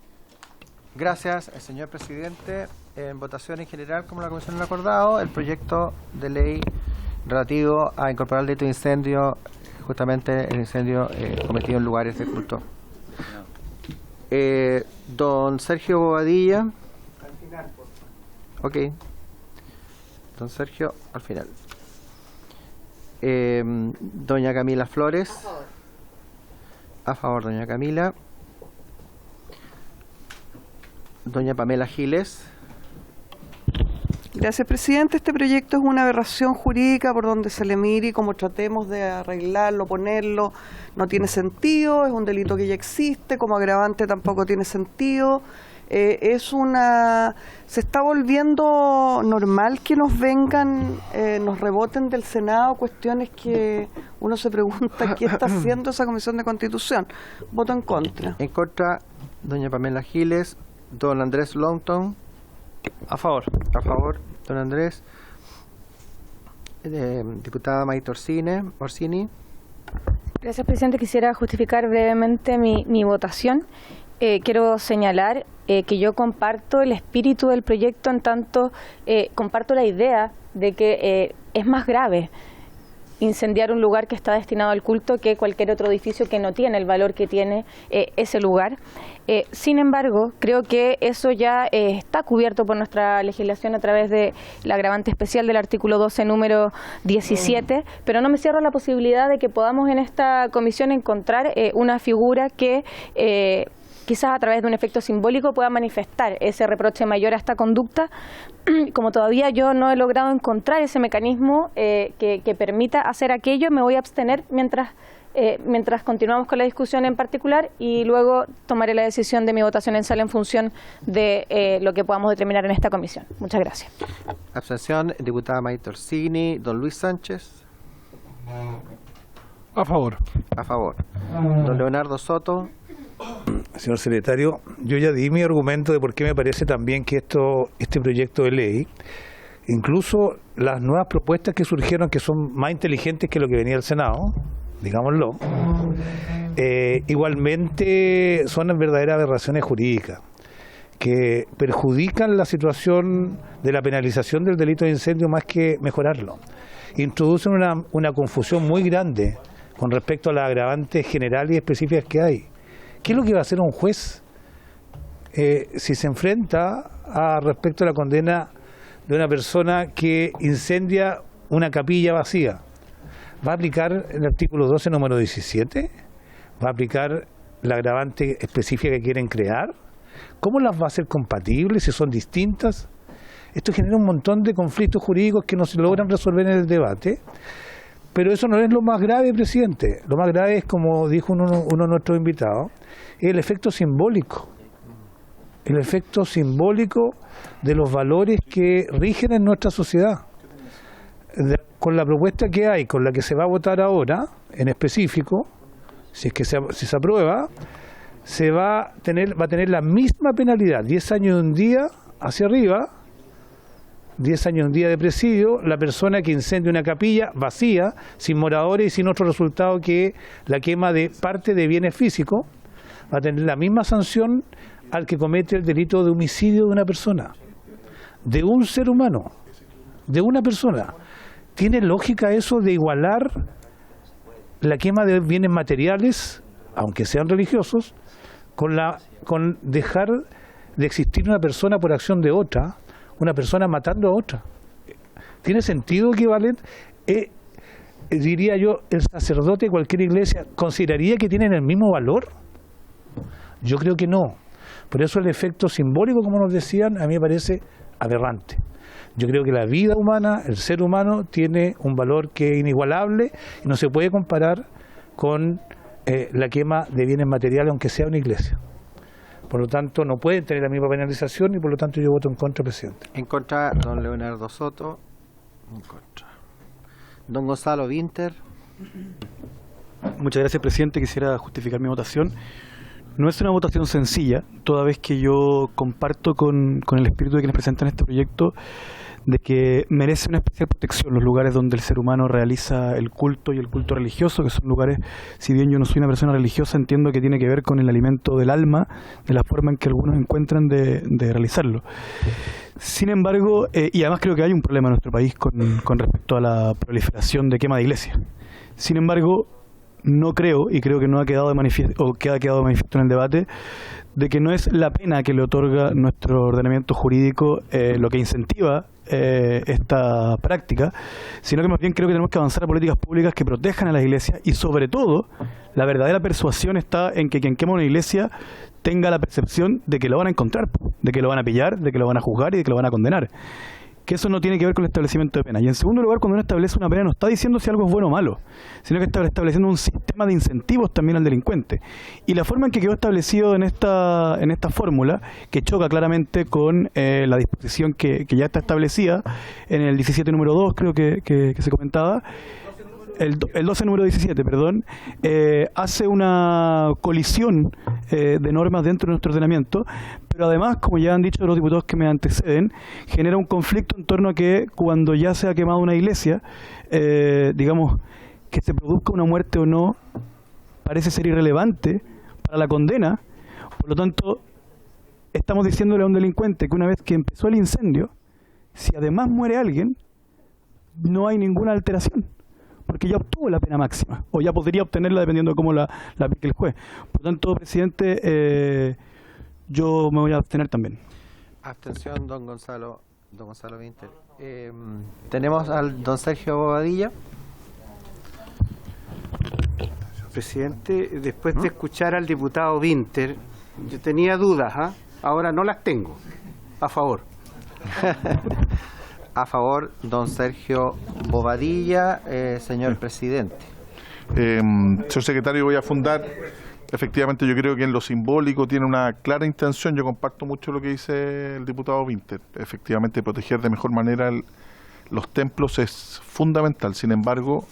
Gracias, señor presidente. En votación en general, como la comisión lo ha acordado, el proyecto de ley relativo a incorporar el delito de incendio, justamente el incendio cometido en lugares de culto. Don Sergio Bobadilla. Al final, por favor. Ok. Don Sergio, al final. Doña Camila Flores. A favor. A favor, doña Camila. Doña Pamela Giles. Gracias, presidente. Este proyecto es una aberración jurídica por donde se le mire y como tratemos de arreglarlo, ponerlo, no tiene sentido, es un delito que ya existe, como agravante tampoco tiene sentido. Se está volviendo normal que nos vengan, nos reboten del Senado cuestiones que uno se pregunta qué está haciendo esa Comisión de Constitución. Voto en contra. En contra, doña Pamela Giles. Don Andrés Longton. A favor. A favor, don Andrés. Diputada Maytor Orsini. Gracias, presidente. Quisiera justificar brevemente mi votación. Quiero señalar que yo comparto el espíritu del proyecto, en tanto comparto la idea de que es más grave incendiar un lugar que está destinado al culto que cualquier otro edificio que no tiene el valor que tiene ese lugar. Sin embargo, creo que eso ya está cubierto por nuestra legislación a través de la agravante especial del artículo 12, número 17, pero no me cierro la posibilidad de que podamos en esta comisión encontrar una figura que quizás a través de un efecto simbólico pueda manifestar ese reproche mayor a esta conducta. Como todavía yo no he logrado encontrar ese mecanismo que permita hacer aquello, me voy a abstener mientras continuamos con la discusión en particular y luego tomaré la decisión de mi votación en sala en función de lo que podamos determinar en esta comisión. Muchas gracias. Abstención, diputada Maite Orsini. Don Luis Sánchez. A favor. A favor. Don Leonardo Soto. Señor secretario, yo ya di mi argumento de por qué me parece también que este proyecto de ley, incluso las nuevas propuestas que surgieron, que son más inteligentes que lo que venía del Senado, digámoslo, igualmente son verdaderas aberraciones jurídicas que perjudican la situación de la penalización del delito de incendio más que mejorarlo. Introducen una confusión muy grande con respecto a las agravantes generales y específicas que hay. ¿Qué es lo que va a hacer un juez si se enfrenta respecto a la condena de una persona que incendia una capilla vacía? ¿Va a aplicar el artículo 12, número 17? ¿Va a aplicar la agravante específica que quieren crear? ¿Cómo las va a hacer compatibles si son distintas? Esto genera un montón de conflictos jurídicos que no se logran resolver en el debate. Pero eso no es lo más grave, presidente. Lo más grave es, como dijo uno de nuestros invitados, el efecto simbólico. El efecto simbólico de los valores que rigen en nuestra sociedad. Con la propuesta que hay, con la que se va a votar ahora, en específico, si se aprueba, va a tener la misma penalidad, 10 años de un día hacia arriba, 10 años un día de presidio, la persona que incendie una capilla vacía, sin moradores y sin otro resultado que la quema de parte de bienes físicos, va a tener la misma sanción al que comete el delito de homicidio de una persona, de un ser humano, de una persona. ¿Tiene lógica eso de igualar la quema de bienes materiales, aunque sean religiosos, con dejar de existir una persona por acción de otra, una persona matando a otra? ¿Tiene sentido que diría yo, el sacerdote de cualquier iglesia consideraría que tienen el mismo valor? Yo creo que no. Por eso el efecto simbólico, como nos decían, a mí me parece aberrante. Yo creo que la vida humana, el ser humano, tiene un valor que es inigualable y no se puede comparar con la quema de bienes materiales, aunque sea una iglesia. Por lo tanto, no pueden tener la misma penalización y por lo tanto yo voto en contra, presidente. En contra, don Leonardo Soto. En contra. Don Gonzalo Vinter. Muchas gracias, presidente. Quisiera justificar mi votación. No es una votación sencilla, toda vez que yo comparto con el espíritu de quienes presentan este proyecto de que merece una especial protección los lugares donde el ser humano realiza el culto y el culto religioso, que son lugares, si bien yo no soy una persona religiosa, entiendo que tiene que ver con el alimento del alma, de la forma en que algunos encuentran de realizarlo. Sin embargo, y además creo que hay un problema en nuestro país con respecto a la proliferación de quema de iglesias. Sin embargo, no creo, y creo que no ha quedado de manifiesto, o que ha quedado de manifiesto en el debate, de que no es la pena que le otorga nuestro ordenamiento jurídico lo que incentiva esta práctica, sino que más bien creo que tenemos que avanzar a políticas públicas que protejan a las iglesias y sobre todo la verdadera persuasión está en que quien quema una iglesia tenga la percepción de que lo van a encontrar, de que lo van a pillar, de que lo van a juzgar y de que lo van a condenar. Que eso no tiene que ver con el establecimiento de pena. Y en segundo lugar, cuando uno establece una pena no está diciendo si algo es bueno o malo, sino que está estableciendo un sistema de incentivos también al delincuente. Y la forma en que quedó establecido en esta fórmula, que choca claramente con la disposición que ya está establecida en el 17 número 2, creo que se comentaba, el 12 número 17, perdón, hace una colisión de normas dentro de nuestro ordenamiento, pero además, como ya han dicho los diputados que me anteceden, genera un conflicto en torno a que cuando ya se ha quemado una iglesia, digamos, que se produzca una muerte o no, parece ser irrelevante para la condena. Por lo tanto, estamos diciéndole a un delincuente que una vez que empezó el incendio, si además muere alguien, no hay ninguna alteración. porque ya obtuvo la pena máxima, o ya podría obtenerla dependiendo de cómo la aplique el juez. Por lo tanto, presidente, yo me voy a abstener también. Abstención, don Gonzalo Vinter. Tenemos al don Sergio Bobadilla. Presidente, después de escuchar al diputado Vinter, yo tenía dudas, ahora no las tengo. A favor. A favor, don Sergio Bobadilla, señor presidente. Señor secretario, voy a fundar. Efectivamente, yo creo que en lo simbólico tiene una clara intención. Yo comparto mucho lo que dice el diputado Vinter. Efectivamente, proteger de mejor manera los templos es fundamental. Sin embargo,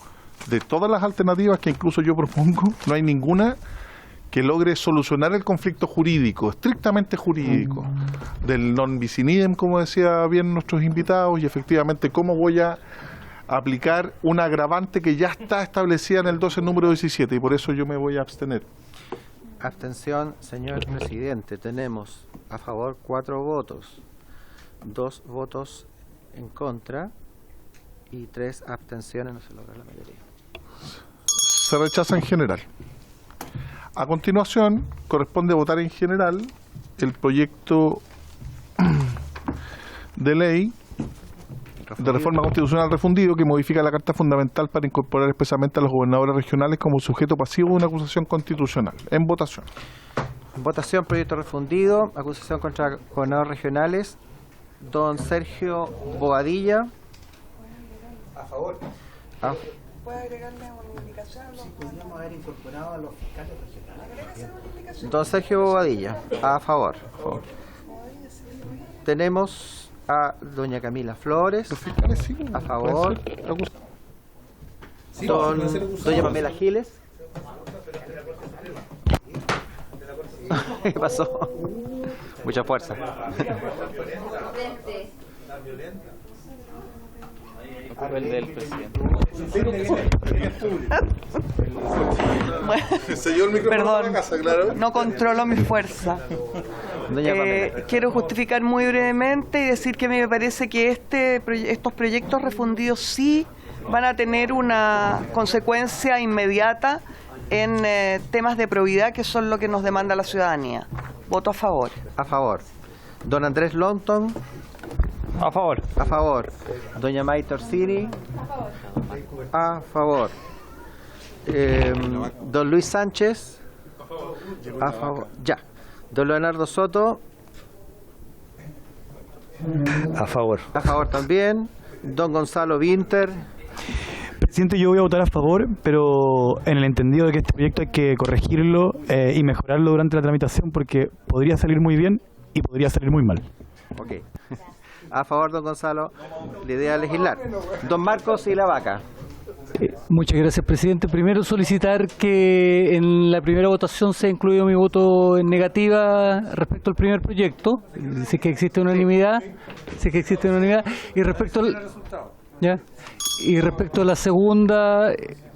de todas las alternativas que incluso yo propongo, no hay ninguna que logre solucionar el conflicto jurídico, estrictamente jurídico, del non bis in idem, como decía bien nuestros invitados, y efectivamente cómo voy a aplicar una agravante que ya está establecida en el 12 número 17, y por eso yo me voy a abstener. Abstención, señor presidente. Tenemos a favor 4 votos, 2 votos en contra y 3 abstenciones. No se logra la mayoría. Se rechaza en general. A continuación, corresponde votar en general el proyecto de ley de reforma constitucional refundido que modifica la Carta Fundamental para incorporar expresamente a los gobernadores regionales como sujeto pasivo de una acusación constitucional. En votación. En votación, proyecto refundido, acusación contra gobernadores regionales. Don Sergio Bobadilla. A favor. ¿Puede agregarle una indicación? Sí, podríamos haber incorporado a los fiscales regionales. Don Sergio Bobadilla, a favor. Tenemos a doña Camila Flores, a favor. Doña Pamela Giles. ¿Qué pasó? Mucha fuerza. El del presidente. Perdón, no controlo mi fuerza. Quiero justificar muy brevemente y decir que a mí me parece que estos proyectos refundidos sí van a tener una consecuencia inmediata en temas de probidad, que son lo que nos demanda la ciudadanía. Voto a favor. A favor. Don Andrés Longton. A favor. A favor. Doña Maite Orsini. A favor. Don Luis Sánchez. A favor. Ya. Don Leonardo Soto. A favor. A favor también. Don Gonzalo Vinter. Presidente, yo voy a votar a favor, pero en el entendido de que este proyecto hay que corregirlo y mejorarlo durante la tramitación, porque podría salir muy bien y podría salir muy mal. Ok. A favor, don Gonzalo, la idea de legislar. Don Marcos y la vaca. Muchas gracias, presidente. Primero, solicitar que en la primera votación sea incluido mi voto en negativa respecto al primer proyecto, si es que existe unanimidad, y respecto a la segunda,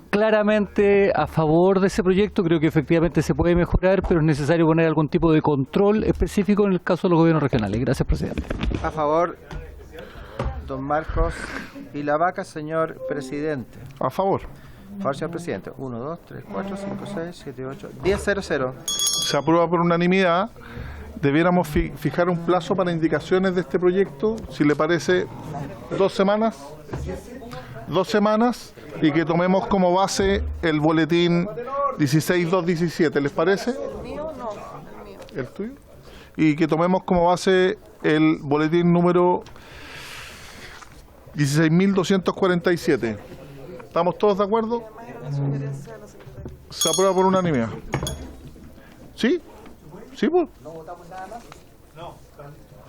claramente a favor de ese proyecto. Creo que efectivamente se puede mejorar, pero es necesario poner algún tipo de control específico en el caso de los gobiernos regionales. Gracias, presidente. A favor, don Marcos y la vaca, señor presidente. A favor. A favor, señor presidente. 1, 2, 3, 4, 5, 6, 7, 8, 10-0-0. Se aprueba por unanimidad. Debiéramos fijar un plazo para indicaciones de este proyecto, si le parece, 2 semanas. 2 semanas, y que tomemos como base el boletín 16.217, ¿les parece? ¿El mío? No, el mío. ¿El tuyo? Y que tomemos como base el boletín número 16.247. ¿Estamos todos de acuerdo? Se aprueba por unanimidad. ¿Sí? ¿Sí, pues? ¿No votamos nada más? No.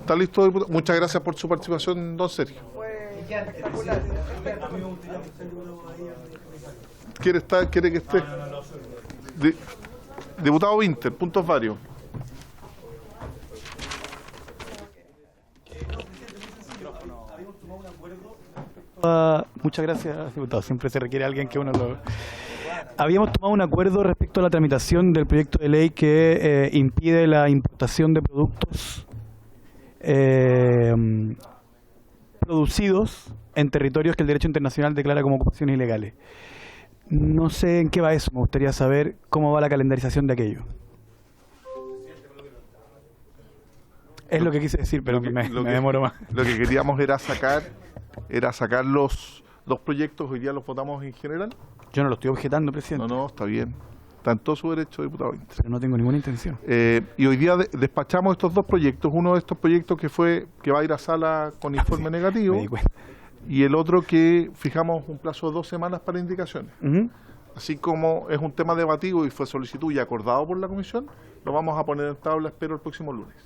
¿Está listo, diputado? Muchas gracias por su participación, don Sergio. Espectacular. ¿Quiere que esté? Diputado Vinter, puntos varios. Muchas gracias, diputado. Siempre se requiere alguien que uno lo... Habíamos tomado un acuerdo respecto a la tramitación del proyecto de ley que impide la importación de productos producidos en territorios que el derecho internacional declara como ocupaciones ilegales. No sé en qué va eso, me gustaría saber cómo va la calendarización de aquello. Es lo que quise decir, pero me demoro más. Lo que queríamos era sacar los dos proyectos, hoy día los votamos en general. Yo no lo estoy objetando, presidente. No, está bien. Está en todo su derecho, diputado Winter. Pero no tengo ninguna intención. Y hoy día despachamos estos dos proyectos. Uno de estos proyectos que va a ir a sala con informe negativo. Me di cuenta. Y el otro que fijamos un plazo de 2 semanas para indicaciones. Así como es un tema debatido y fue solicitud y acordado por la comisión, lo vamos a poner en tabla, espero, el próximo lunes.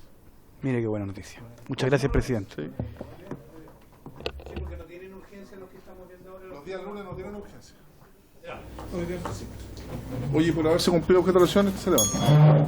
Mire qué buena noticia. Muchas gracias, presidente. Sí. Porque no tienen urgencia los que estamos viendo ahora. Los días lunes no tienen urgencia. Oye, por haberse cumplido el objeto de la sesión, se levanta.